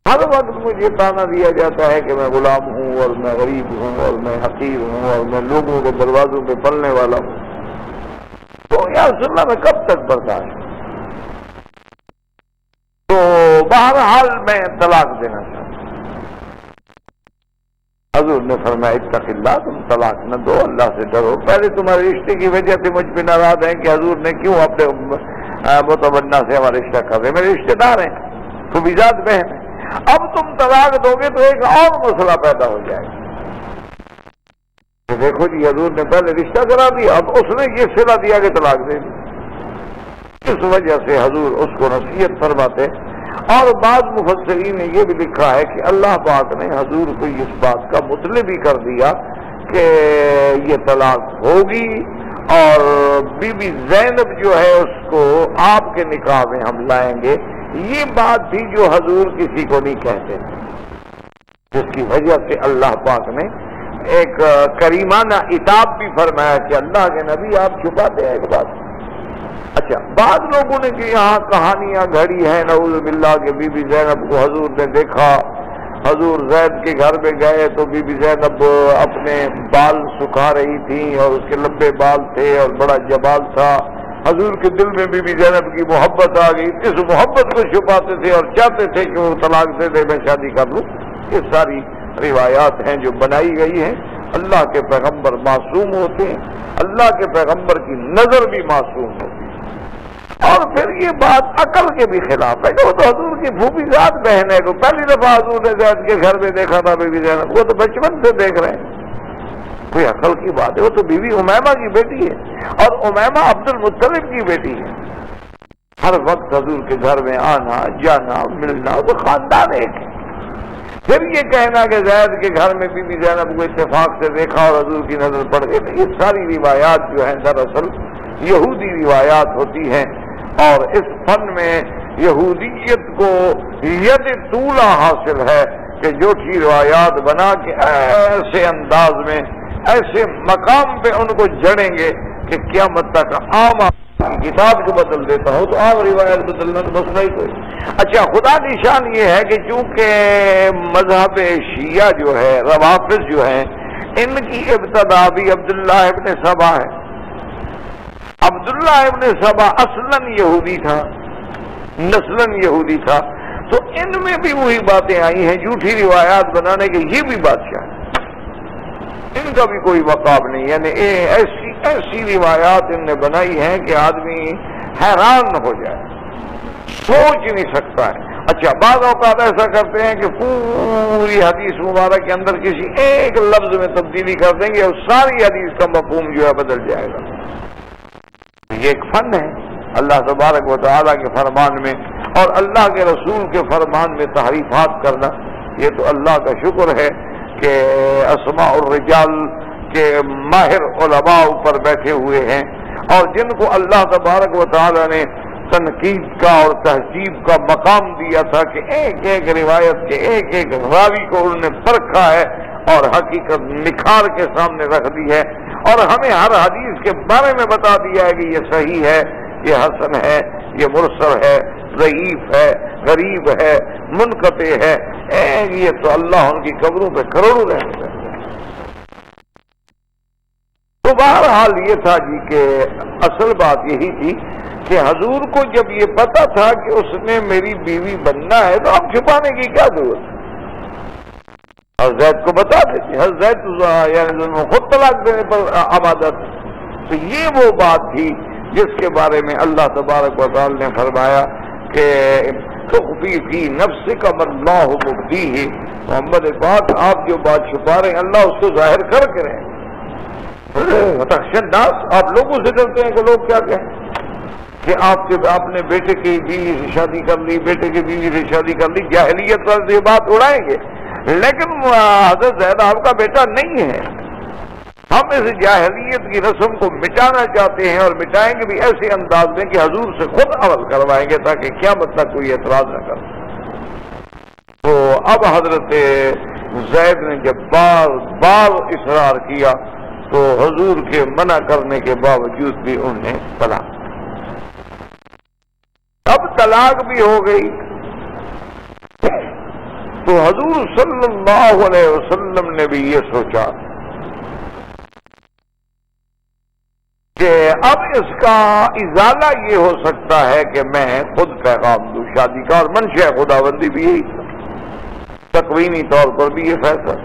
ہر وقت مجھے تانا دیا جاتا ہے کہ میں غلام ہوں اور میں غریب ہوں اور میں حقیر ہوں اور میں لوگوں کے دروازوں پہ پلنے والا ہوں، تو یا رسول اللہ میں کب تک برداشت؟ تو بہرحال میں طلاق دینا چاہتا ہوں۔ حضور نے فرمایا اتق اللہ، تم طلاق نہ دو، اللہ سے ڈرو۔ پہلے تمہارے رشتے کی وجہ سے مجھ پہ ناراض ہیں کہ حضور نے کیوں اپنے متبنہ سے ہمارا رشتہ کر رہے، میرے رشتے دار ہیں، خوبیزاد بہن ہیں۔ اب تم طلاق دو گے تو ایک اور مسئلہ پیدا ہو جائے گا کہ دیکھو جی حضور نے پہلے رشتہ کرا دیا، اب اس نے یہ صلہ دیا کہ طلاق دے دی۔ اس وجہ سے حضور اس کو نصیحت فرماتے، اور بعض مفسرین نے یہ بھی لکھا ہے کہ اللہ پاک نے حضور کو اس بات کا مطلع بھی کر دیا کہ یہ طلاق ہوگی، اور بی بی زینب جو ہے اس کو آپ کے نکاح میں ہم لائیں گے۔ یہ بات تھی جو حضور کسی کو نہیں کہتے تھے، جس کی وجہ سے اللہ پاک نے ایک کریمانہ عتاب بھی فرمایا کہ اللہ کے نبی آپ چھپاتے ہیں ایک بات۔ اچھا، بعض لوگوں نے کہ یہاں کہانیاں گھڑی ہیں نعوذ باللہ کہ بی بی زینب کو حضور نے دیکھا حضور زید کے گھر میں گئے تو بی بی زینب اپنے بال سکھا رہی تھیں اور اس کے لمبے بال تھے اور بڑا جمال تھا. حضور کے دل میں بی بی زینب کی محبت آ گئی. اس محبت کو چھپاتے تھے اور چاہتے تھے کہ وہ طلاق دے دے, میں شادی کر لوں. یہ ساری روایات ہیں جو بنائی گئی ہیں. اللہ کے پیغمبر معصوم ہوتے ہیں, اللہ کے پیغمبر کی نظر بھی معصوم ہوتی ہے. اور پھر یہ بات عقل کے بھی خلاف ہے کہ وہ تو حضور کی پھوپھی ذات بہن ہے. کو پہلی دفعہ حضور نے زید کے گھر میں دیکھا تھا بی بی زینب, وہ تو بچپن سے دیکھ رہے ہیں. کوئی عقل کی بات ہے؟ وہ تو بی بی امیمہ کی بیٹی ہے اور امیمہ عبد المطلب کی بیٹی ہے. ہر وقت حضور کے گھر میں آنا جانا ملنا, تو خاندان ایک ہے. پھر یہ کہنا کہ زید کے گھر میں بی بی زینب کو اتفاق سے دیکھا اور حضور کی نظر پڑ گئی, یہ ساری روایات جو ہیں دراصل یہودی روایات ہوتی ہیں. اور اس فن میں یہودیت کو ید طولہ حاصل ہے کہ جھوٹی روایات بنا کے ایسے انداز میں ایسے مقام پہ ان کو جڑیں گے کہ قیامت تک عام کتاب کو بدل دیتا ہوں تو عام روایت بدلنا تو مسئلہ ہی کوئی. اچھا, خدا کی شان یہ ہے کہ چونکہ مذہب شیعہ جو ہے, روافض جو ہیں, ان کی ابتدا بھی عبداللہ ابن سبا ہے. عبداللہ ابن سبا اصلاً یہودی تھا, نسلاً یہودی تھا. تو ان میں بھی وہی باتیں آئی ہیں جھوٹی روایات بنانے کے. یہ بھی بادشاہ ہے, ان کا بھی کوئی مقام نہیں. یعنی ایسی روایات ان نے بنائی ہیں کہ آدمی حیران ہو جائے, سوچ نہیں سکتا ہے. اچھا, بعض اوقات ایسا کرتے ہیں کہ پوری حدیث مبارک کے اندر کسی ایک لفظ میں تبدیلی کر دیں گے اور ساری حدیث کا مفہوم جو ہے بدل جائے گا. یہ ایک فن ہے اللہ تبارک و تعالیٰ کے فرمان میں اور اللہ کے رسول کے فرمان میں تحریفات کرنا. یہ تو اللہ کا شکر ہے کہ اسماء الرجال کے ماہر علماء اوپر بیٹھے ہوئے ہیں اور جن کو اللہ تبارک و تعالیٰ نے تنقید کا اور تہذیب کا مقام دیا تھا کہ ایک ایک روایت کے ایک ایک راوی کو انہوں نے پرکھا ہے اور حقیقت نکھار کے سامنے رکھ دی ہے اور ہمیں ہر حدیث کے بارے میں بتا دیا ہے کہ یہ صحیح ہے, یہ حسن ہے, یہ مرسل ہے, ضعیف ہے, غریب ہے, منقطع ہے. یہ تو اللہ ان کی قبروں پہ کروڑوں رہتے ہیں. تو بہرحال یہ تھا جی کہ اصل بات یہی تھی کہ حضور کو جب یہ پتا تھا کہ اس نے میری بیوی بننا ہے تو اب چھپانے کی کیا ضرورت ہے. اور زید کو بتا دیتے, حضرت یعنی خود طلاق دینے پر آمادہ تھا. تو یہ وہ بات تھی جس کے بارے میں اللہ تبارک و تعالی نے فرمایا کہ تخفی فی نفسک ما اللہ مبدیہ. محمد پاک, آپ جو بات چھپا رہے ہیں اللہ اس کو ظاہر کر کے رہے. تخشى الناس, آپ لوگوں سے ڈرتے ہیں کہ لوگ کیا کہیں کہ آپ نے بیٹے کی بیوی سے شادی کر لی, بیٹے کی بیوی سے شادی کر لی. جاہلیت پر یہ بات اڑائیں گے, لیکن حضرت زید آپ کا بیٹا نہیں ہے. ہم اس جاہلیت کی رسم کو مٹانا چاہتے ہیں اور مٹائیں گے بھی ایسے انداز میں کہ حضور سے خود عمل کروائیں گے تاکہ قیامت تک کوئی اعتراض نہ کر. تو اب حضرت زید نے جب بار بار اصرار کیا تو حضور کے منع کرنے کے باوجود بھی انہوں نے طلاق. اب طلاق بھی ہو گئی تو حضور صلی اللہ علیہ وسلم نے بھی یہ سوچا کہ اب اس کا ازالہ یہ ہو سکتا ہے کہ میں خود پیغام دوں شادی کا. اور منشا خداوندی بھی یہی تھا, تکوینی طور پر بھی یہ فیصلہ.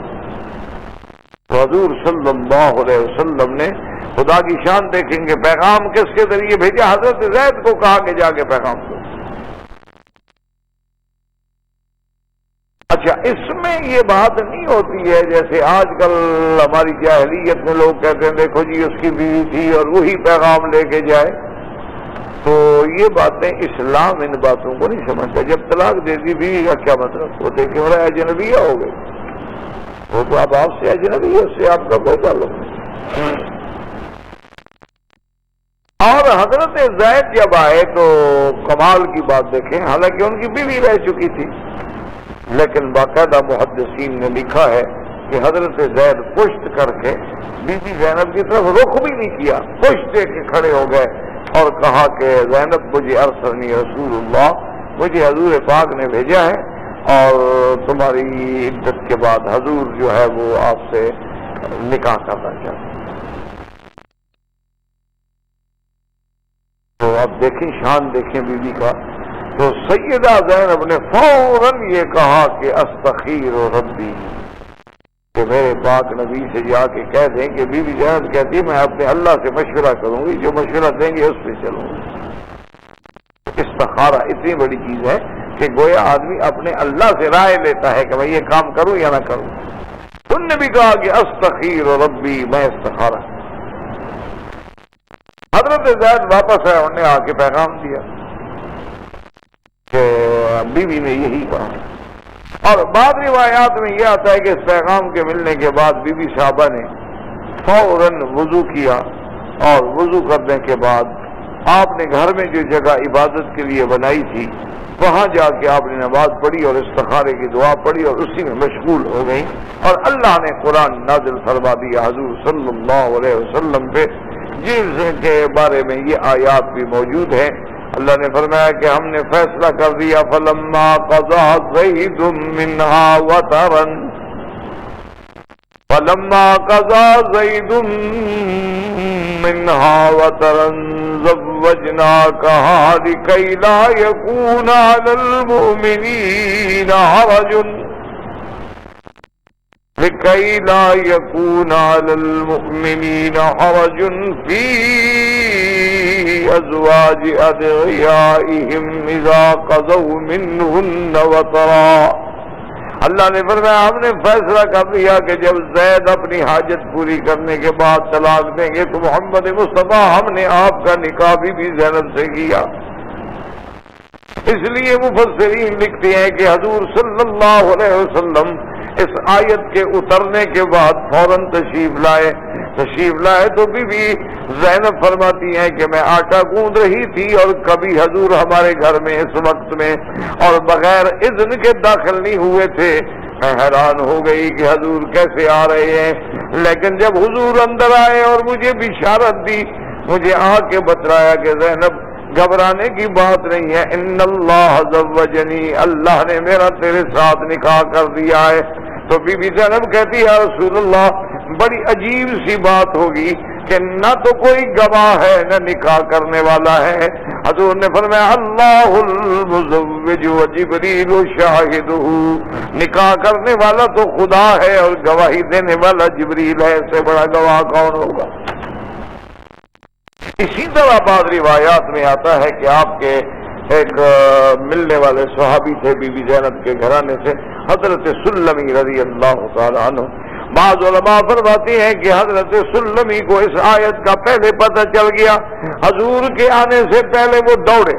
تو حضور صلی اللہ علیہ وسلم نے, خدا کی شان دیکھیں گے, پیغام کس کے ذریعے بھیجا؟ حضرت زید کو کہا کہ جا کے پیغام دو. اچھا, اس میں یہ بات نہیں ہوتی ہے جیسے آج کل ہماری جاہلیت میں لوگ کہتے ہیں دیکھو جی اس کی بیوی تھی اور وہی پیغام لے کے جائے. تو یہ باتیں اسلام ان باتوں کو نہیں سمجھتا. جب طلاق دے دی بیوی کا کیا مطلب؟ وہ دیکھیں میرا اجنبیہ ہو گئی, وہ تو اب آپ سے اجنبی ہے, اس سے آپ کا کوئی تعلق نہیں. اور حضرت زید جب آئے تو کمال کی بات دیکھیں, حالانکہ ان کی بیوی رہ چکی تھی لیکن باقاعدہ محدثین نے لکھا ہے کہ حضرت زید پشت کر کے بی بی زینب کی طرف رخ بھی نہیں کیا, پشت دے کے کھڑے ہو گئے اور کہا کہ زینب مجھے ارسلنی رسول اللہ, مجھے حضور پاک نے بھیجا ہے اور تمہاری عدت کے بعد حضور جو ہے وہ آپ سے نکاح کرنا چاہتے ہیں۔ تو اب دیکھیں شان دیکھیں بیوی کا، تو سیدہ زینب نے فوراً یہ کہا کہ استخیر ربی، کہ میرے پاک نبی سے جا کے کہہ دیں کہ بیوی زینب کہتی ہے میں اپنے اللہ سے مشورہ کروں گی، جو مشورہ دیں گے اس پہ چلوں گی۔ استخارہ اتنی بڑی چیز ہے کہ گویا آدمی اپنے اللہ سے رائے لیتا ہے کہ میں یہ کام کروں یا نہ کروں۔ تم نے بھی کہا کہ استخیر ربی، میں استخارہ۔ حضرت زید واپس آئے، انہوں نے آ کے پیغام دیا کہ بیوی نے یہی کہا۔ اور بعض روایات میں یہ آتا ہے کہ اس پیغام کے ملنے کے بعد بی بی صاحبہ نے فوراً وضو کیا، اور وضو کرنے کے بعد آپ نے گھر میں جو جگہ عبادت کے لیے بنائی تھی وہاں جا کے آپ نے نماز پڑھی اور استخارے کی دعا پڑھی اور اسی میں مشغول ہو گئی، اور اللہ نے قرآن نازل فرما دیا حضور صلی اللہ علیہ وسلم پہ، جس کے بارے میں یہ آیات بھی موجود ہیں۔ اللہ نے فرمایا کہ ہم نے فیصلہ کر دیا فلما قضى زید منها وطرا، فلما قضى زید منها وطرا زوجناكها لكي لا يكون على المؤمنين حرج، لكي لا يكون على المؤمنين حرج في أزواج أدعيائهم إذا قضوا منهن وطرا۔ اللہ نے فرمایا ہم نے فیصلہ کر دیا کہ جب زید اپنی حاجت پوری کرنے کے بعد طلاق دیں گے تو محمد مصطفیٰ ہم نے آپ کا نکاح بھی زینب سے کیا۔ اس لیے مفسرین لکھتے ہیں کہ حضور صلی اللہ علیہ وسلم اس آیت کے اترنے کے بعد فوراً تشریف لائے تو بی بی زینب فرماتی ہیں کہ میں آٹا گوندھ رہی تھی اور کبھی حضور ہمارے گھر میں اس وقت میں اور بغیر اذن کے داخل نہیں ہوئے تھے، میں حیران ہو گئی کہ حضور کیسے آ رہے ہیں، لیکن جب حضور اندر آئے اور مجھے بشارت دی، مجھے آ کے بتلایا کہ زینب گھبرانے کی بات نہیں ہے، ان اللہ زوجنی، اللہ نے میرا تیرے ساتھ نکاح کر دیا ہے۔ تو بی بی زینب کہتی ہے یا رسول اللہ بڑی عجیب سی بات ہوگی کہ نہ تو کوئی گواہ ہے نہ نکاح کرنے والا ہے۔ حضور نے فرمایا اللہ المزوج و جبریل شاہدہ، نکاح کرنے والا تو خدا ہے اور گواہی دینے والا جبریل ہے، اس سے بڑا گواہ کون ہوگا۔ اسی طرح بعض روایات میں آتا ہے کہ آپ کے ایک ملنے والے صحابی تھے بی بی زینب کے گھرانے سے، حضرت سلمی رضی اللہ تعالی عنہ۔ بعض علماء فرماتے ہیں کہ حضرت سلمی کو اس آیت کا پہلے پتہ چل گیا، حضور کے آنے سے پہلے وہ دوڑے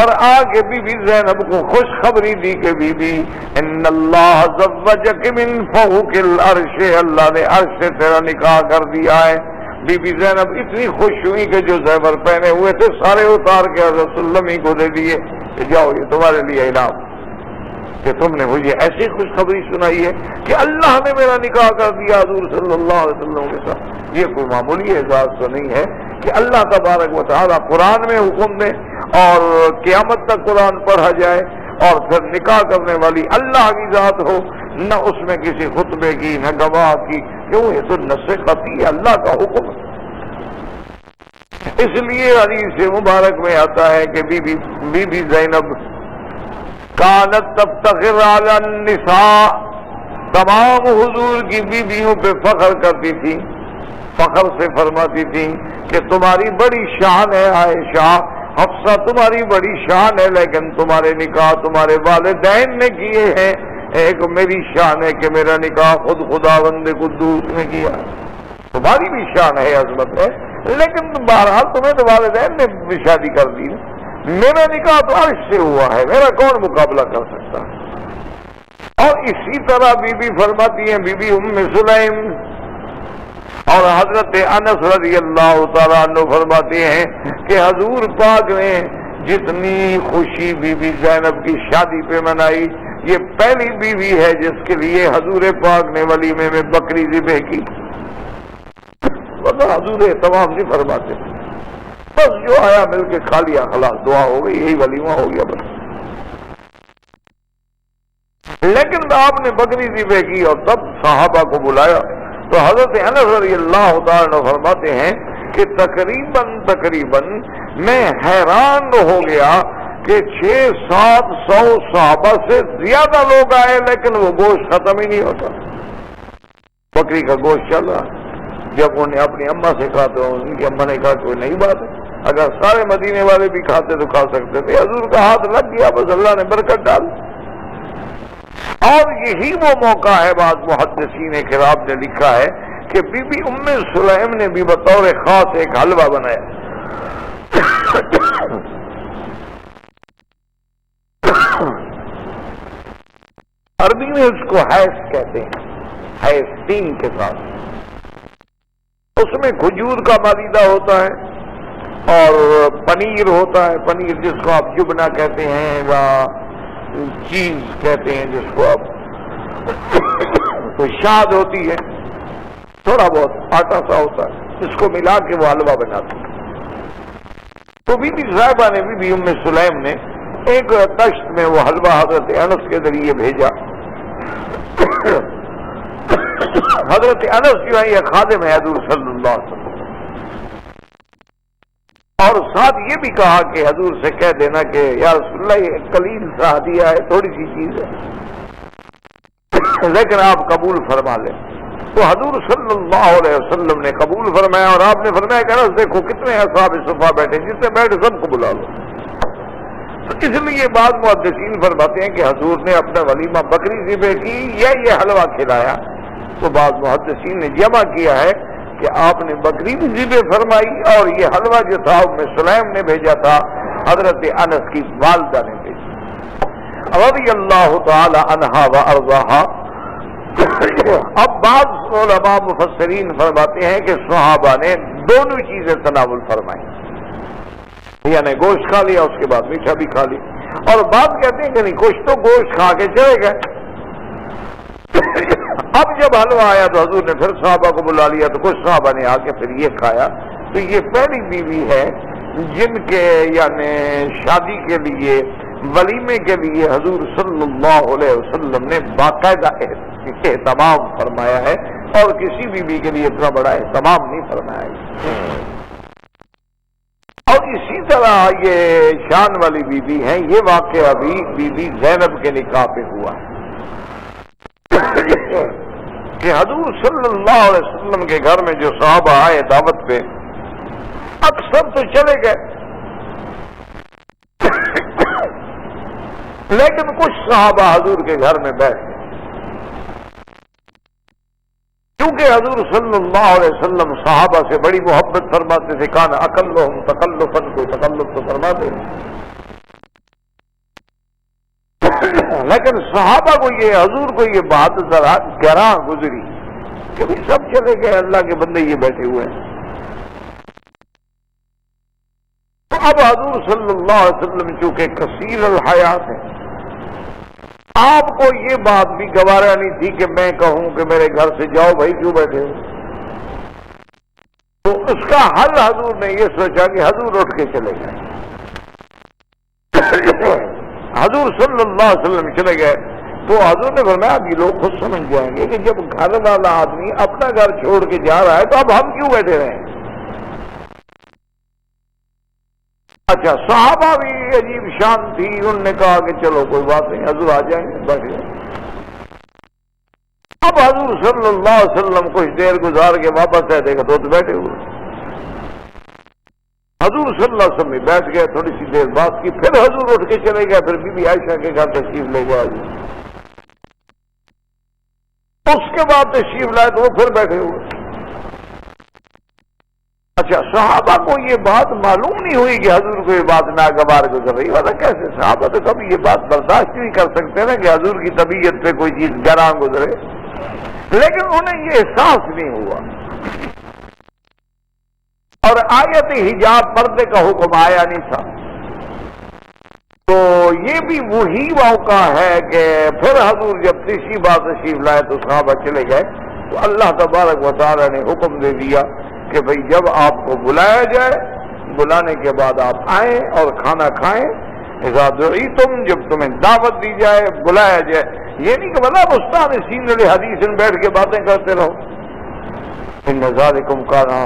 اور آگے بی بی زینب کو خوشخبری دی کہ بی بی ان اللہ زوجک من فوق العرش، اللہ نے عرش سے تیرا نکاح کر دیا ہے۔ بی بی زینب اتنی خوش ہوئی کہ جو زیور پہنے ہوئے تھے سارے اتار کے حضرت سلمی کو دے دیے کہ جاؤ یہ تمہارے لیے انعام کہ تم نے مجھے ایسی خوشخبری سنائی ہے کہ اللہ نے میرا نکاح کر دیا حضور صلی اللہ علیہ وسلم کے ساتھ۔ یہ کوئی معمولی اعزاز تو نہیں ہے کہ اللہ تبارک و تعالیٰ قرآن میں حکم دے اور قیامت تک قرآن پڑھا جائے اور پھر نکاح کرنے والی اللہ کی ذات ہو، نہ اس میں کسی خطبے کی نہ گواہ کی، کیوں یہ تو نص خطی ہے، اللہ کا حکم۔ اس لیے حدیث مبارک میں آتا ہے کہ بی بی زینب کانت تفتخر علی النساء، تمام حضور کی بیویوں پہ فخر کرتی تھی، فخر سے فرماتی تھی کہ تمہاری بڑی شان ہے عائشہ، حفصہ تمہاری بڑی شان ہے، لیکن تمہارے نکاح تمہارے والدین نے کیے ہیں، ایک میری شان ہے کہ میرا نکاح خود خداوند قدوس نے کیا۔ تمہاری بھی شان ہے، عظمت ہے، لیکن بہرحال تمہیں تو والدین نے شادی کر دی، میرا نکاح تو عرش سے ہوا ہے، میرا کون مقابلہ کر سکتا ہے۔ اور اسی طرح بی بی فرماتی ہیں بی بی ام سلیم اور حضرت انس رضی اللہ تعالیٰ عنہ فرماتے ہیں کہ حضور پاک نے جتنی خوشی بی بی زینب کی شادی پہ منائی، یہ پہلی بیوی ہے جس کے لیے حضور پاک نے ولیمے میں بکری ذبح کی، ورنہ حضور تمام نہیں فرماتے، بس جو آیا مل کے کھا لیا، خلاص دعا ہو گئی، یہی ولیمہ ہو گیا بس۔ لیکن آپ نے بکری ذبح کی اور تب صحابہ کو بلایا تو حضرت انس رضی اللہ تعالیٰ عنہ فرماتے ہیں کہ تقریباً میں حیران ہو گیا کہ 600-700 صحابہ سے زیادہ لوگ آئے لیکن وہ گوشت ختم ہی نہیں ہوتا، بکری کا گوشت چل رہا۔ جب انہوں نے اپنی اماں سے کہا تو ان کی اماں نے کہا کوئی نئی بات ہے، اگر سارے مدینے والے بھی کھاتے تو کھا سکتے تھے، حضور کا ہاتھ لگ گیا، بس اللہ نے برکت ڈال۔ اور یہی وہ موقع ہے، بعض محدثین کرام نے لکھا ہے کہ بی بی ام سلیم نے بھی بطور خاص ایک حلوہ بنایا۔ عربی میں اس کو حیث کہتے ہیں، حیث تین کے ساتھ۔ اس میں کھجور کا مالیدہ ہوتا ہے اور پنیر ہوتا ہے، پنیر جس کو آپ جبنہ کہتے ہیں یا چیز کہتے ہیں جس کو آپ، تو شاد ہوتی ہے، تھوڑا بہت آٹا سا ہوتا ہے، اس کو ملا کے وہ حلوہ بناتے ہیں۔ تو بی بی صاحبہ نے بی بی ام سلیم نے ایک کشت میں وہ حلوہ حضرت انس کے ذریعے بھیجا۔ حضرت انس جو ہے یہ خادم ہے حضور صلی اللہ علیہ وسلم، اور ساتھ یہ بھی کہا کہ حضور سے کہہ دینا کہ یا رسول اللہ یہ قلیل سا ہدیہ ہے، تھوڑی سی چیز ہے لیکن آپ قبول فرما لیں۔ تو حضور صلی اللہ علیہ وسلم نے قبول فرمایا اور آپ نے فرمایا کہ انس دیکھو کتنے اصحاب صفا بیٹھے، جس سے بیٹھے سب کو بلا لو۔ تو اس لیے بعض محدثین فرماتے ہیں کہ حضور نے اپنا ولیمہ بکری ذبح کی یا یہ حلوہ کھلایا، تو بعض محدثین نے جمع کیا ہے کہ آپ نے بکری بھی ذبح فرمائی اور یہ حلوہ جو تھا ام سلیم نے بھیجا تھا، حضرت انس کی والدہ نے بھیجا رضی اللہ تعالی عنہا و ارضاہا۔ اب بعض علماء مفسرین فرماتے ہیں کہ صحابہ نے دونوں چیزیں تناول فرمائی، یعنی گوشت کھا لیا اس کے بعد میٹھا بھی کھا لیا، اور بعض کہتے ہیں کہ نہیں کچھ تو گوشت کھا کے چلے گئے۔ اب جب حلوہ آیا تو حضور نے پھر صحابہ کو بلا لیا، تو کچھ صحابہ نے آ کے پھر یہ کھایا۔ تو یہ پہلی بیوی ہے جن کے یعنی شادی کے لیے، ولیمے کے لیے حضور صلی اللہ علیہ وسلم نے باقاعدہ اہتمام فرمایا ہے، اور کسی بیوی کے لیے اتنا بڑا اہتمام نہیں فرمایا ہے۔ اور اسی طرح یہ شان والی بیوی ہے، یہ واقعہ بھی بی بی زینب کے نکاح پہ ہوا ہے کہ حضور صلی اللہ علیہ وسلم کے گھر میں جو صحابہ آئے دعوت پہ، اکثر تو چلے گئے لیکن کچھ صحابہ حضور کے گھر میں بیٹھ گئے، کیونکہ حضور صلی اللہ علیہ وسلم صحابہ سے بڑی محبت فرماتے تھے، کان اقلہم تکلفاً، کوئی تکلف تو فرماتے ہیں، لیکن صحابہ کو یہ، حضور کو یہ بات ذرا گراں گزری کہ بھی سب چلے گئے، اللہ کے بندے یہ بیٹھے ہوئے ہیں۔ تو اب حضور صلی اللہ علیہ وسلم چونکہ کثیر الحیات ہے، آپ کو یہ بات بھی گوارا نہیں تھی کہ میں کہوں کہ میرے گھر سے جاؤ بھائی کیوں بیٹھے ہو۔ تو اس کا حل حضور نے یہ سوچا کہ حضور اٹھ کے چلے گئے، حضور صلی اللہ علیہ وسلم چلے گئے۔ تو حضور نے فرمایا اب یہ لوگ خود سمجھ جائیں گے کہ جب گھر والا آدمی اپنا گھر چھوڑ کے جا رہا ہے تو اب ہم کیوں بیٹھے رہے ہیں۔ اچھا صحابہ بھی عجیب شان تھی، انہوں نے کہا کہ چلو کوئی بات نہیں حضور آ جائیں گے، بیٹھے۔ اب حضور صلی اللہ علیہ وسلم کچھ دیر گزار کے واپس آئے، دیکھا تو بیٹھے ہوئے۔ حضور صلی اللہ علیہ وسلم بیٹھ گئے، تھوڑی سی دیر بات کی، پھر حضور اٹھ کے چلے گئے، پھر بی بی عائشہ کے گھر تشریف لے گئے۔ اس کے بعد تشریف لائے تو وہ پھر بیٹھے ہوئے۔ اچھا صحابہ کو یہ بات معلوم نہیں ہوئی کہ حضور کو یہ بات ناگوار گزر رہی، ورنہ کیسے صحابہ تو کبھی یہ بات برداشت نہیں کر سکتے نا کہ حضور کی طبیعت پہ کوئی چیز گراں گزرے، لیکن انہیں یہ احساس نہیں ہوا۔ اور آیت حجاب پردے کا حکم آیا نہیں تھا، تو یہ بھی وہی موقع ہے کہ پھر حضور جب تیسری بار تشریف لائے تو صحابہ چلے گئے، تو اللہ تبارک و تعالی نے حکم دے دیا کہ بھئی جب آپ کو بلایا جائے، بلانے کے بعد آپ آئیں اور کھانا کھائیں، اذا دعیتم، جب تمہیں دعوت دی جائے، بلایا جائے، یہ نہیں کہ بلا مستانسین لحدیث بیٹھ کے باتیں کرتے رہو. ان ذالکم کانا،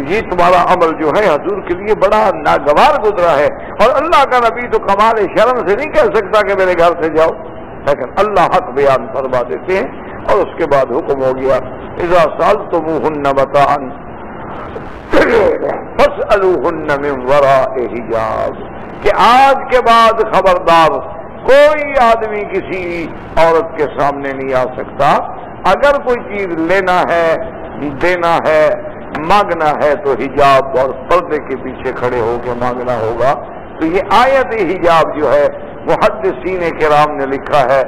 یہ تمہارا عمل جو ہے حضور کے لیے بڑا ناگوار گزرا ہے. اور اللہ کا نبی تو کمال شرم سے نہیں کہہ سکتا کہ میرے گھر سے جاؤ، لیکن اللہ حق بیان فرما دیتے ہیں. اور اس کے بعد حکم ہو گیا اذا سألتموهن متاعا فاسألوهن من وراء حجاب، کہ آج کے بعد خبردار کوئی آدمی کسی عورت کے سامنے نہیں آ سکتا. اگر کوئی چیز لینا ہے، دینا ہے، مانگنا ہے تو حجاب اور پردے کے پیچھے کھڑے ہو کے مانگنا ہوگا. تو یہ آیت حجاب جو ہے محدثین کرام نے لکھا ہے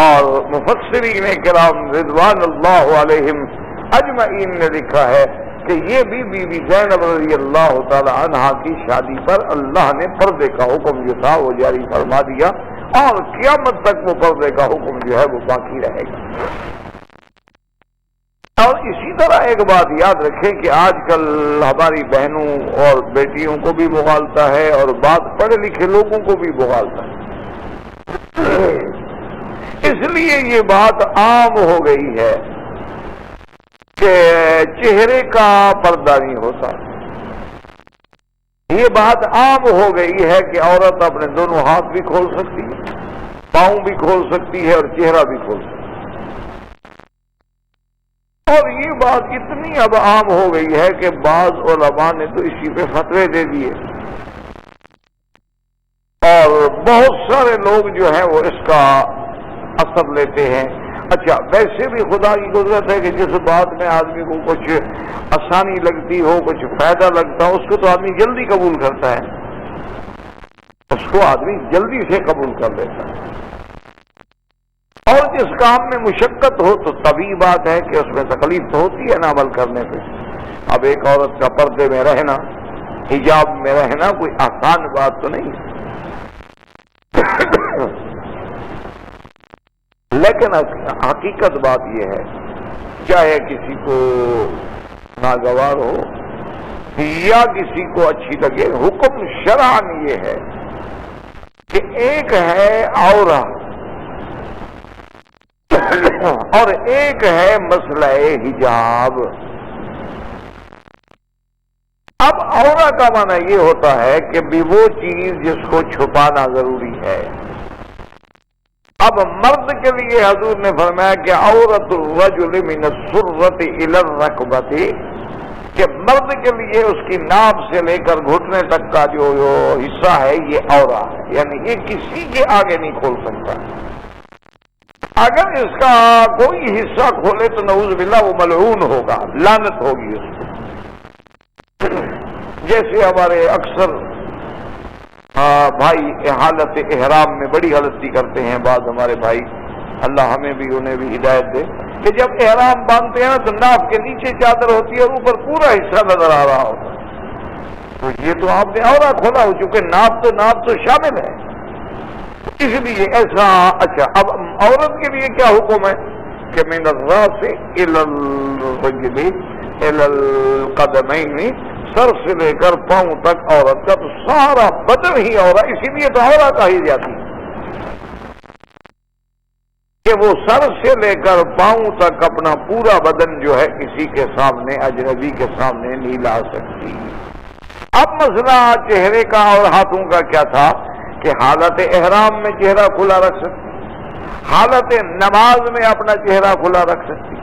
اور مفسرین کرام رضوان اللہ علیہم اجمعین نے لکھا ہے کہ یہ بھی بی بی زینب رضی اللہ تعالی عنہا کی شادی پر اللہ نے پردے کا حکم جو تھا وہ جاری فرما دیا، اور قیامت تک وہ پردے کا حکم جو ہے وہ باقی رہے گا. اور اسی طرح ایک بات یاد رکھیں کہ آج کل ہماری بہنوں اور بیٹیوں کو بھی مغالتا ہے اور بعض پڑھے لکھے لوگوں کو بھی مغالتا ہے. اس لیے یہ بات عام ہو گئی ہے کہ چہرے کا پردہ نہیں ہوتا. یہ بات عام ہو گئی ہے کہ عورت اپنے دونوں ہاتھ بھی کھول سکتی ہے، پاؤں بھی کھول سکتی ہے اور چہرہ بھی کھول سکتی ہے. اور یہ بات اتنی اب عام ہو گئی ہے کہ بعض علماء نے تو اسی پہ فتوے دے دیے، اور بہت سارے لوگ جو ہیں وہ اس کا اثر لیتے ہیں. اچھا، ویسے بھی خدا کی قدرت ہے کہ جس بات میں آدمی کو کچھ آسانی لگتی ہو، کچھ فائدہ لگتا ہو، اس کو تو آدمی جلدی قبول کرتا ہے، اس کو آدمی جلدی سے قبول کر لیتا ہے. اور جس کام میں مشقت ہو تو طبیعی بات ہے کہ اس میں تکلیف تو ہوتی ہے نا عمل کرنے پہ. اب ایک عورت کا پردے میں رہنا، حجاب میں رہنا کوئی آسان بات تو نہیں ہے. لیکن حقیقت بات یہ ہے، چاہے کسی کو ناگوار ہو یا کسی کو اچھی لگے، حکم شرعاً یہ ہے کہ ایک ہے عورت اور ایک ہے مسئلہ حجاب. اب عورت کا معنی یہ ہوتا ہے کہ بھی وہ چیز جس کو چھپانا ضروری ہے. اب مرد کے لیے حضور نے فرمایا کہ عورت الرجل من السرۃ الی الرکبۃ، کہ مرد کے لیے اس کی ناف سے لے کر گھٹنے تک کا جو حصہ ہے یہ عورت ہے، یعنی یہ کسی کے آگے نہیں کھول سکتا. اگر اس کا کوئی حصہ کھولے تو نعوذ باللہ وہ ملعون ہوگا، لعنت ہوگی اس کو. جیسے ہمارے اکثر بھائی حالت احرام میں بڑی غلطی کرتے ہیں بعض ہمارے بھائی، اللہ ہمیں بھی انہیں بھی ہدایت دے، کہ جب احرام باندھتے ہیں نا تو ناف کے نیچے چادر ہوتی ہے اور اوپر پورا حصہ نظر آ رہا ہوتا ہے. تو یہ تو آپ نے عورت کھولا ہو، چونکہ ناف تو شامل ہے، اس لیے ایسا. اچھا، اب عورت کے لیے کیا حکم ہے کہ من الراس الی الرجل الی القدمین، سر سے لے کر پاؤں تک عورت کا تو سارا بدن ہی عورت، اسی لیے تو عورت کہی جاتی ہے کہ وہ سر سے لے کر پاؤں تک اپنا پورا بدن جو ہے کسی کے سامنے، اجنبی کے سامنے نہیں لا سکتی. اب مسئلہ چہرے کا اور ہاتھوں کا کیا تھا کہ حالت احرام میں چہرہ کھلا رکھ سکتی، حالت نماز میں اپنا چہرہ کھلا رکھ سکتی،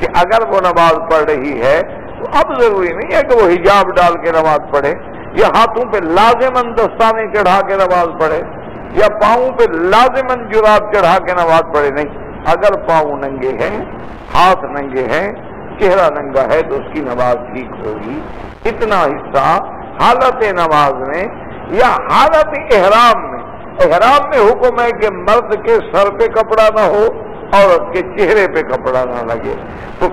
کہ اگر وہ نماز پڑھ رہی ہے تو اب ضروری نہیں ہے کہ وہ حجاب ڈال کے نماز پڑھے، یا ہاتھوں پہ لازماً دستانے چڑھا کے نماز پڑھے، یا پاؤں پہ لازماً جراب چڑھا کے نماز پڑھے. نہیں، اگر پاؤں ننگے ہیں، ہاتھ ننگے ہیں، چہرہ ننگا ہے تو اس کی نماز ٹھیک ہوگی. اتنا حصہ حالت نماز میں یا حالت احرام میں. احرام میں حکم ہے کہ مرد کے سر پہ کپڑا نہ ہو، عورت کے چہرے پہ کپڑا نہ لگے. تو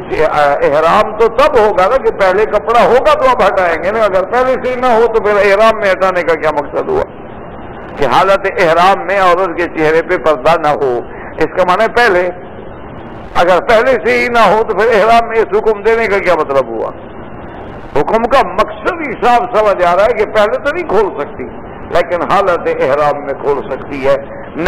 احرام تو تب ہوگا نا کہ پہلے کپڑا ہوگا تو اب ہٹائیں گے نا. اگر پہلے سے نہ ہو تو پھر احرام میں ہٹانے کا کیا مقصد ہوا کہ حالت احرام میں عورت کے چہرے پہ پردہ نہ ہو. اس کا معنی پہلے، اگر پہلے سے ہی نہ ہو تو پھر احرام میں اس حکم دینے کا کیا مطلب ہوا. حکم کا مقصد ہی صاف سمجھ آ رہا ہے کہ پہلے تو نہیں کھول سکتی، لیکن حالت احرام میں کھول سکتی ہے،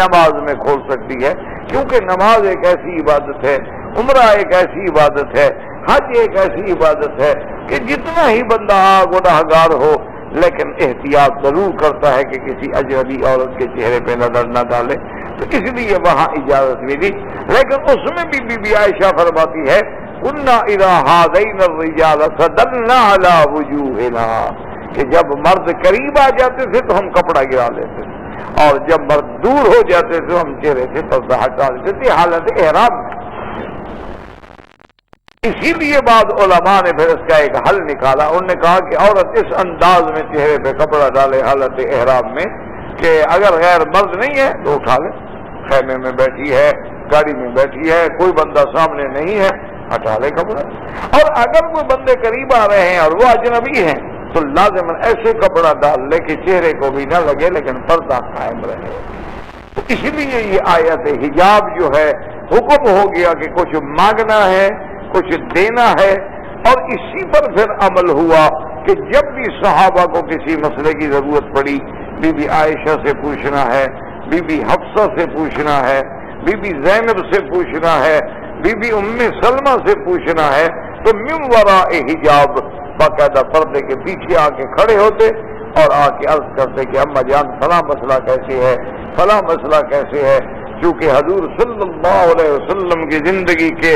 نماز میں کھول سکتی ہے. کیونکہ نماز ایک ایسی عبادت ہے، عمرہ ایک ایسی عبادت ہے، حج ایک ایسی عبادت ہے کہ جتنا ہی بندہ گناہ گار ہو لیکن احتیاط ضرور کرتا ہے کہ کسی اجنبی عورت کے چہرے پہ نظر نہ ڈالے، تو اس لیے وہاں اجازت ملی۔ لیکن اس میں بھی بی بی عائشہ فرماتی ہے کنا اذا هذین الرجال صدلنا علی وجوہنا، کہ جب مرد قریب آ جاتے تھے تو ہم کپڑا گرا لیتے تھے، اور جب مرد دور ہو جاتے تھے تو ہم چہرے سے پردہ ہٹا دیتے تھے حالت احرام میں۔ اسی لیے بعض علماء نے پھر اس کا ایک حل نکالا، انہوں نے کہا کہ عورت اس انداز میں چہرے پہ کپڑا ڈالے حالت احرام میں کہ اگر غیر مرد نہیں ہے تو اٹھا لے، خیمے میں بیٹھی ہے، گاڑی میں بیٹھی ہے، کوئی بندہ سامنے نہیں ہے، ہٹا لے کپڑا۔ اور اگر کوئی بندے قریب آ رہے ہیں اور وہ اجنبی ہیں تو لازم ایسے کپڑا ڈال لے کہ چہرے کو بھی نہ لگے لیکن پردہ قائم رہے۔ تو اس لیے یہ آیت حجاب جو ہے حکم ہو گیا کہ کچھ مانگنا ہے، کچھ دینا ہے، اور اسی پر پھر عمل ہوا کہ جب بھی صحابہ کو کسی مسئلے کی ضرورت پڑی، بی بی عائشہ سے پوچھنا ہے، بی بی حفصہ سے پوچھنا ہے، بی بی زینب سے پوچھنا ہے، بی بی ام سلمہ سے پوچھنا ہے، تو من وراء حجاب باقاعدہ پردے کے پیچھے آ کے کھڑے ہوتے اور آ کے عرض کرتے کہ اما جان فلاں مسئلہ کیسے ہے، فلاں مسئلہ کیسے ہے۔ چونکہ حضور صلی اللہ علیہ وسلم کی زندگی کے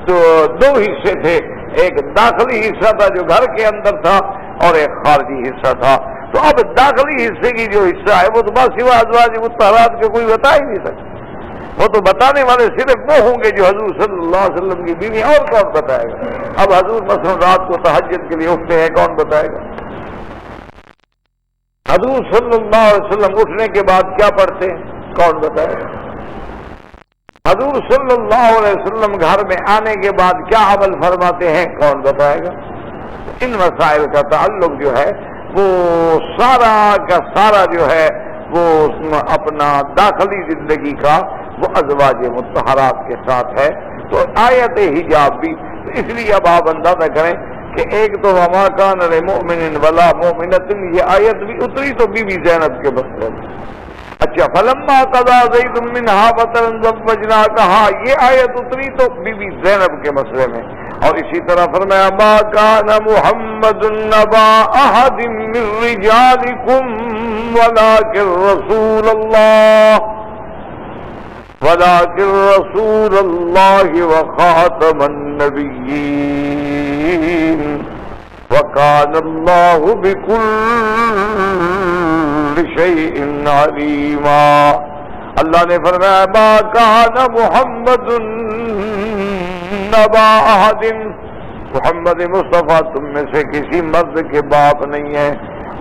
تو دو حصے تھے، ایک داخلی حصہ تھا جو گھر کے اندر تھا اور ایک خارجی حصہ تھا۔ تو اب داخلی حصے کی جو حصہ ہے وہ تو بس سوا ازواج مطہرات کے کوئی بتا ہی نہیں سکتا، وہ تو بتانے والے صرف وہ ہوں گے جو حضور صلی اللہ علیہ وسلم کی بیوی، اور کون بتائے گا؟ اب حضور مثلا رات کو تہجد کے لیے اٹھتے ہیں، کون بتائے گا؟ حضور صلی اللہ علیہ وسلم اٹھنے کے بعد کیا پڑھتے ہیں، کون بتائے گا؟ حضور صلی اللہ علیہ وسلم گھر میں آنے کے بعد کیا عمل فرماتے ہیں، کون بتائے گا؟ ان مسائل کا تعلق جو ہے وہ سارا کا سارا جو ہے وہ اپنا داخلی زندگی کا وہ ازواج مطہرات کے ساتھ ہے۔ تو آیت حجاب بھی، اس لیے اب آپ اندازہ کریں کہ ایک تو وما کان لمؤمن ولا مؤمنۃ، یہ آیت بھی اتری تو بی بی زینب کے مسئلے میں۔ اچھا فلما قضا زید منہا وطرا زوجناکہا، یہ آیت اتری تو بی بی زینب کے مسئلے میں۔ اور اسی طرح فرمایا ما کان محمد ابا احد من رجالکم ولکن رسول اللہ وخاتم النبیین وکان اللہ بکل شیء علیما۔ اللہ نے فرمایا ما کان محمد ابا احد، محمد مصطفیٰ تم میں سے کسی مرد کے باپ نہیں ہے،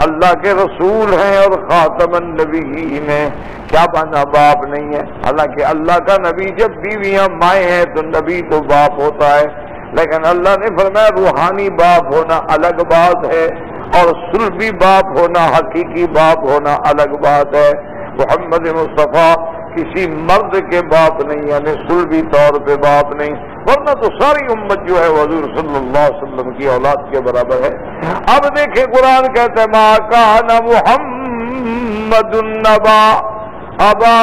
اللہ کے رسول ہیں اور خاتم النبیین ہیں۔ کیا مانا باپ نہیں ہے؟ حالانکہ اللہ کا نبی جب بیویاں مائیں ہیں تو نبی تو باپ ہوتا ہے، لیکن اللہ نے فرمایا روحانی باپ ہونا الگ بات ہے اور سلبی باپ ہونا، حقیقی باپ ہونا الگ بات ہے۔ محمد مصطفیٰ کسی مرد کے باپ نہیں، یعنی سلبی طور پہ باپ نہیں، ورنہ تو ساری امت جو ہے حضور صلی اللہ علیہ وسلم کی اولاد کے برابر ہے۔ اب دیکھیں قرآن کہتا ہے ما کان محمد ابا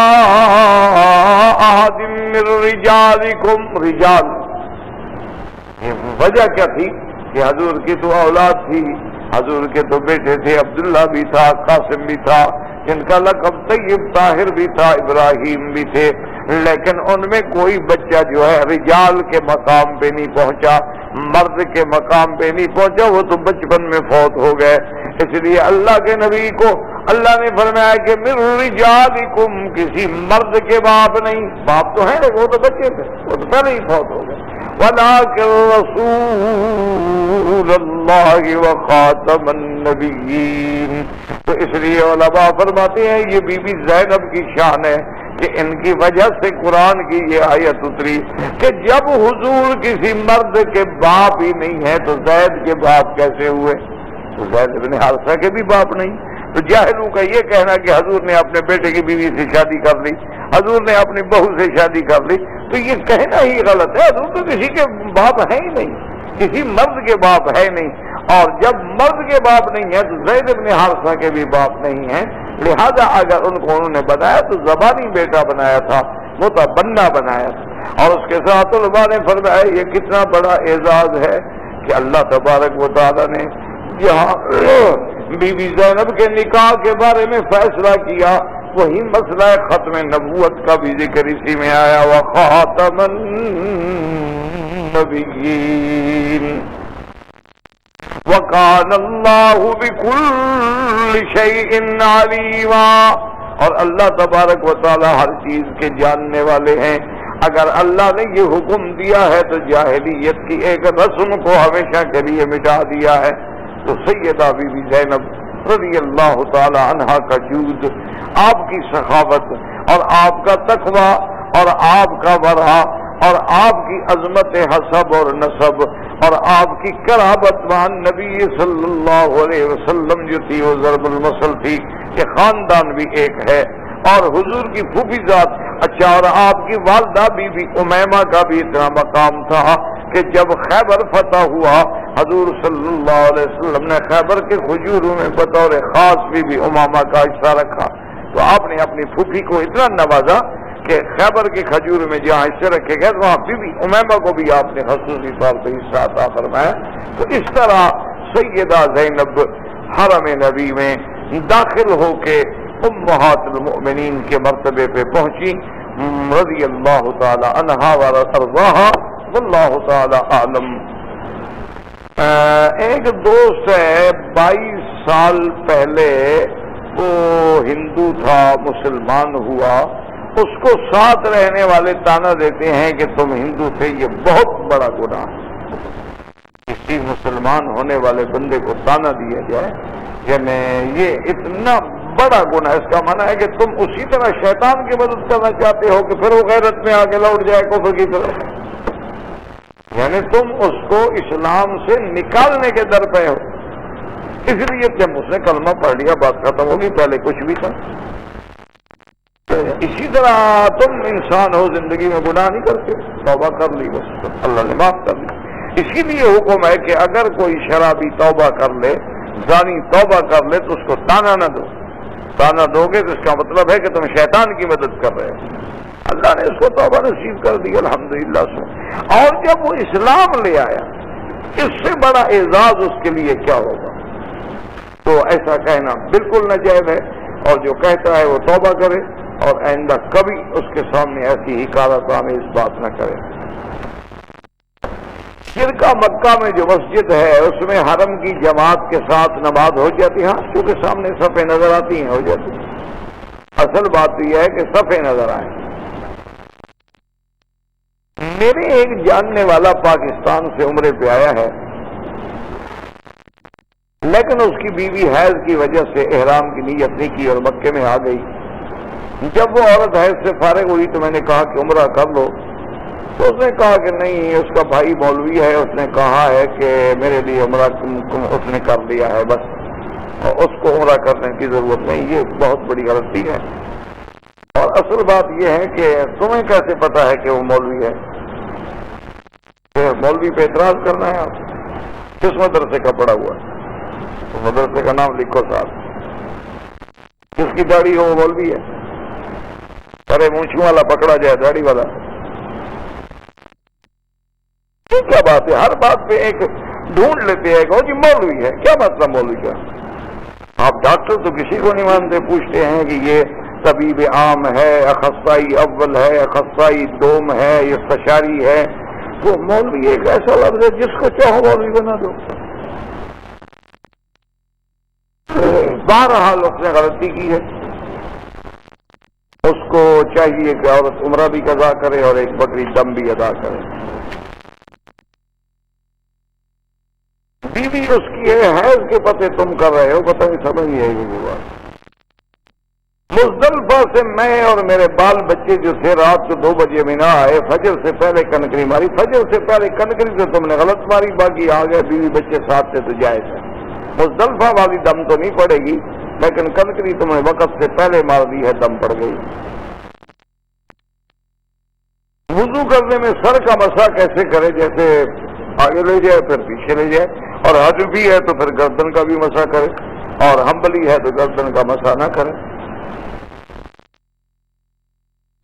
احد من رجالکم، رجال وجہ کیا تھی کہ حضور کی تو اولاد تھی، حضور کے تو بیٹے تھے، عبداللہ بھی تھا، قاسم بھی تھا، جن کا لقب طیب طاہر بھی تھا، ابراہیم بھی تھے، لیکن ان میں کوئی بچہ جو ہے رجال کے مقام پہ نہیں پہنچا، مرد کے مقام پہ نہیں پہنچا، وہ تو بچپن میں فوت ہو گئے۔ اس لیے اللہ کے نبی کو اللہ نے فرمایا کہ من رجالکم، کسی مرد کے باپ نہیں، باپ تو ہیں لیکن وہ تو بچے تھے، وہ تو پہلے ہی فوت ہو گئے۔ وَلَٰكِن رَسُولَ اللَّهِ وَخَاتَمَ النَّبِيِّينَ۔ تو اس لیے علماء فرماتے ہیں یہ بی بی زینب کی شان ہے کہ ان کی وجہ سے قرآن کی یہ آیت اتری کہ جب حضور کسی مرد کے باپ ہی نہیں ہے تو زید کے باپ کیسے ہوئے؟ تو زید بن حارثہ کے بھی باپ نہیں۔ تو جاہلوں کا یہ کہنا کہ حضور نے اپنے بیٹے کی بیوی سے شادی کر لی، حضور نے اپنی بہو سے شادی کر لی، تو یہ کہنا ہی غلط ہے۔ حضور تو کسی کے باپ ہے ہی نہیں، کسی مرد کے باپ ہے نہیں، اور جب مرد کے باپ نہیں ہے تو زید بن حارثہ کے بھی باپ نہیں ہیں، لہذا اگر ان کو انہوں نے بنایا تو زبانی بیٹا بنایا تھا، متبنا بنایا. اور اس کے ساتھ علماء نے فرمایا یہ کتنا بڑا اعزاز ہے کہ اللہ تبارک و تعالیٰ نے جہاں بی بی زینب کے نکاح کے بارے میں فیصلہ کیا وہی مسئلہ ختم نبوت کا بھی ذکر اسی میں آیا. وخاتم النبیین وکان اللہ بکل شیء علیما. اور اللہ تبارک و تعالی ہر چیز کے جاننے والے ہیں. اگر اللہ نے یہ حکم دیا ہے تو جاہلیت کی ایک رسم کو ہمیشہ کے لیے مٹا دیا ہے. تو سیدہ بی بی زینب رضی اللہ تعالی عنہا کا جود، آپ کی سخاوت اور آپ کا تقوی اور آپ کا ورع اور آپ کی عظمت حسب اور نسب اور آپ کی قرابت مع نبی صلی اللہ علیہ وسلم جو تھی وہ ضرب المثل تھی کہ خاندان بھی ایک ہے. اور حضور کی پھوپھی ذات اچھا، اور آپ کی والدہ بی بی امیمہ کا بھی اتنا مقام تھا کہ جب خیبر فتح ہوا حضور صلی اللہ علیہ وسلم نے خیبر کے کھجوروں میں بطور خاص بی بی امامہ کا حصہ رکھا. تو آپ نے اپنی پھوپھی کو اتنا نوازا کہ خیبر کے کھجور میں جہاں حصے رکھے گئے وہاں بی بی امیمہ کو بھی آپ نے خصوصی طور پہ حصہ عطا فرمایا. تو اس طرح سیدہ زینب حرم نبی میں داخل ہو کے امہات المؤمنین کے مرتبے پہ پہنچی رضی اللہ تعالی عنہا وارضاہا واللہ تعالی اعلم. ایک دوست ہے 22 سال پہلے وہ ہندو تھا مسلمان ہوا، اس کو ساتھ رہنے والے تانا دیتے ہیں کہ تم ہندو تھے. یہ بہت بڑا گناہ ہے. کسی مسلمان ہونے والے بندے کو تانا دیا جائے یعنی یہ اتنا بڑا گناہ. اس کا معنی ہے کہ تم اسی طرح شیطان کی مدد کرنا چاہتے ہو کہ پھر وہ غیرت میں آگے لوٹ جائے کفر کی طرف. یعنی تم اس کو اسلام سے نکالنے کے در پہ ہو. اس لیے جب اس نے کلمہ پڑھ لیا بات ختم ہوگی، پہلے کچھ بھی تھا. اسی طرح تم انسان ہو زندگی میں گناہ نہیں کرتے، توبہ کر لی بس اللہ نے معاف کر لی. اسی لیے حکم ہے کہ اگر کوئی شرابی توبہ کر لے، زانی توبہ کر لے تو اس کو تانا نہ دو. تانا دو گے تو اس کا مطلب ہے کہ تم شیطان کی مدد کر رہے ہو. اللہ نے اس کو توبہ نصیب کر دی الحمدللہ سے. اور جب وہ اسلام لے آیا اس سے بڑا اعزاز اس کے لیے کیا ہوگا. تو ایسا کہنا بالکل ناجائز ہے، اور جو کہتا ہے وہ توبہ کرے اور آئندہ کبھی اس کے سامنے ایسی حکارت آمیز بات نہ کرے. شرکا مکہ میں جو مسجد ہے اس میں حرم کی جماعت کے ساتھ نماز ہو جاتی ہے. ہاں کیونکہ سامنے صفیں نظر آتی ہیں ہو جاتی ہیں. اصل بات یہ ہے کہ صفیں نظر آئیں. میرے ایک جاننے والا پاکستان سے عمرے پہ آیا ہے، لیکن اس کی بیوی حیض کی وجہ سے احرام کی نیت نہیں کی اور مکے میں آ گئی. جب وہ عورت حیض سے فارغ ہوئی تو میں نے کہا کہ عمرہ کر لو. تو اس نے کہا کہ نہیں، اس کا بھائی مولوی ہے، اس نے کہا ہے کہ میرے لیے عمرہ اس نے کر لیا ہے بس، اور اس کو عمرہ کرنے کی ضرورت نہیں. یہ بہت بڑی غلطی ہے. اور اصل بات یہ ہے کہ تمہیں کیسے پتا ہے کہ وہ مولوی ہے؟ مولوی پہ اعتراض کرنا ہے. آپ کس مدرسے کا پڑا ہوا ہے؟ تو مدرسے کا نام لکھو صاحب. جس کی داڑھی ہو وہ مولوی ہے. ارے مونچھوں والا پکڑا جائے داڑھی والا. کیا بات ہے؟ ہر بات پہ ایک ڈھونڈ لیتے ہیں کہ جی مولوی ہے. کیا مطلب مولوی کا؟ آپ ڈاکٹر تو کسی کو نہیں مانتے، پوچھتے ہیں کہ یہ طبیب عام ہے، اخصائی اول ہے، اخصائی دوم ہے، یہ استشاری ہے. وہ مولوی ایک ایسا لفظ ہے جس کو چاہو مولوی بنا دو. بہرحال اس نے غلطی کی ہے. اس کو چاہیے کہ عورت عمرہ بھی قضا کرے اور ایک بکری دم بھی ادا کرے. بیوی اس کی ہے، حیض کے پتے تم کر رہے ہو، پتہ نہیں سمجھ نہیں آئی وہ بات. مزدلفہ سے میں اور میرے بال بچے جو تھے رات کو 2 بجے مینا آئے، فجر سے پہلے کنکری ماری. فجر سے پہلے کنکری سے تم نے غلط ماری، باقی آ گئے بیوی بچے ساتھ سے تو جائز ہے. مزدلفہ والی دم تو نہیں پڑے گی، لیکن کنکری تم نے وقت سے پہلے مار دی ہے، دم پڑ گئی. وضو کرنے میں سر کا مسح کیسے کرے؟ جیسے آگے لے جائے پھر پیچھے لے جائے. اور حج بھی ہے تو پھر گردن کا بھی مسح کرے، اور حنبلی ہے تو گردن کا مسح نہ کرے.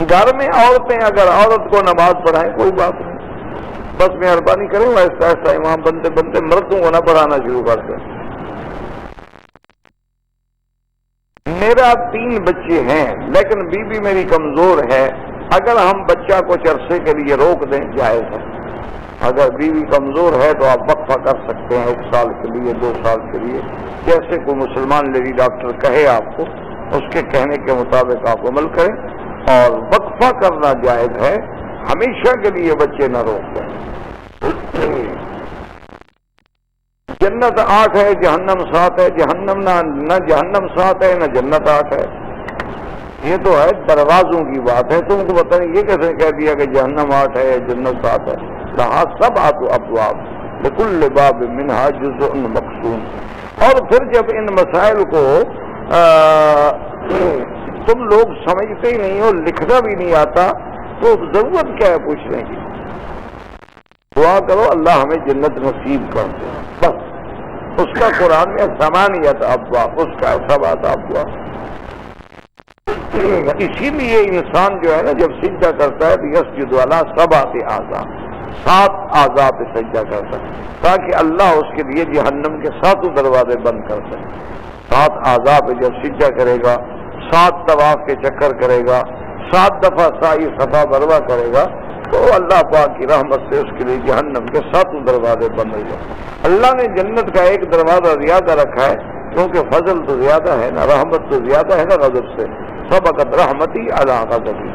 گھر میں عورتیں اگر عورت کو نماز پڑھائیں کوئی بات نہیں، بس مہربانی کریں وہ آہستہ آہستہ امام بنتے بنتے مردوں کو نہ پڑھانا شروع کر دیں۔ میرا 3 بچے ہیں لیکن بیوی میری کمزور ہے، اگر ہم بچہ کچھ عرصے کے لیے روک دیں جائز ہے۔ اگر بیوی کمزور ہے تو آپ وقفہ کر سکتے ہیں 1 سال کے لیے 2 سال کے لیے، جیسے کوئی مسلمان لیڈی ڈاکٹر کہے آپ کو، اس کے کہنے کے مطابق آپ عمل کریں، اور وقفہ کرنا جائز ہے، ہمیشہ کے لیے بچے نہ روک دیں۔ جنت 8 ہے، جہنم 7 ہے، جہنم نہ جہنم 7 ہے نہ جنت 8 ہے، یہ تو ہے دروازوں کی بات ہے۔ تم کو پتہ نہیں یہ کیسے کہہ دیا کہ جہنم 8 ہے جنت 7 ہے؟ کہا 7 ابواب لکل باب منہا جزء مقسوم۔ اور پھر جب ان مسائل کو تم لوگ سمجھتے ہی نہیں ہو، لکھنا بھی نہیں آتا، تو ضرورت کیا ہے پوچھنے کی؟ دعا کرو اللہ ہمیں جنت نصیب کر دے، بس۔ اس کا قرآن میں 8 ابواب، اس کا 7 ابواب۔ اسی لیے انسان جو ہے نا جب سجدہ کرتا ہے تو یسجد علی 7 اعضاء، 7 اعضاء پہ سجدہ کرتا ہے تاکہ اللہ اس کے لیے جہنم کے 7 دروازے بند کر سکے۔ 7 اعضاء پہ جب سجدہ کرے گا، 7 طواف کے چکر کرے گا، 7 دفعہ سعی صفا مروہ کرے گا، تو اللہ پاک کی رحمت سے اس کے لیے جہنم کے 7 دروازے بند ہو جائیں۔ اللہ نے جنت کا 1 دروازہ زیادہ رکھا ہے کیونکہ فضل تو زیادہ ہے نا، رحمت تو زیادہ ہے نا غضب سے۔ سبقت رحمتی علی غضبی۔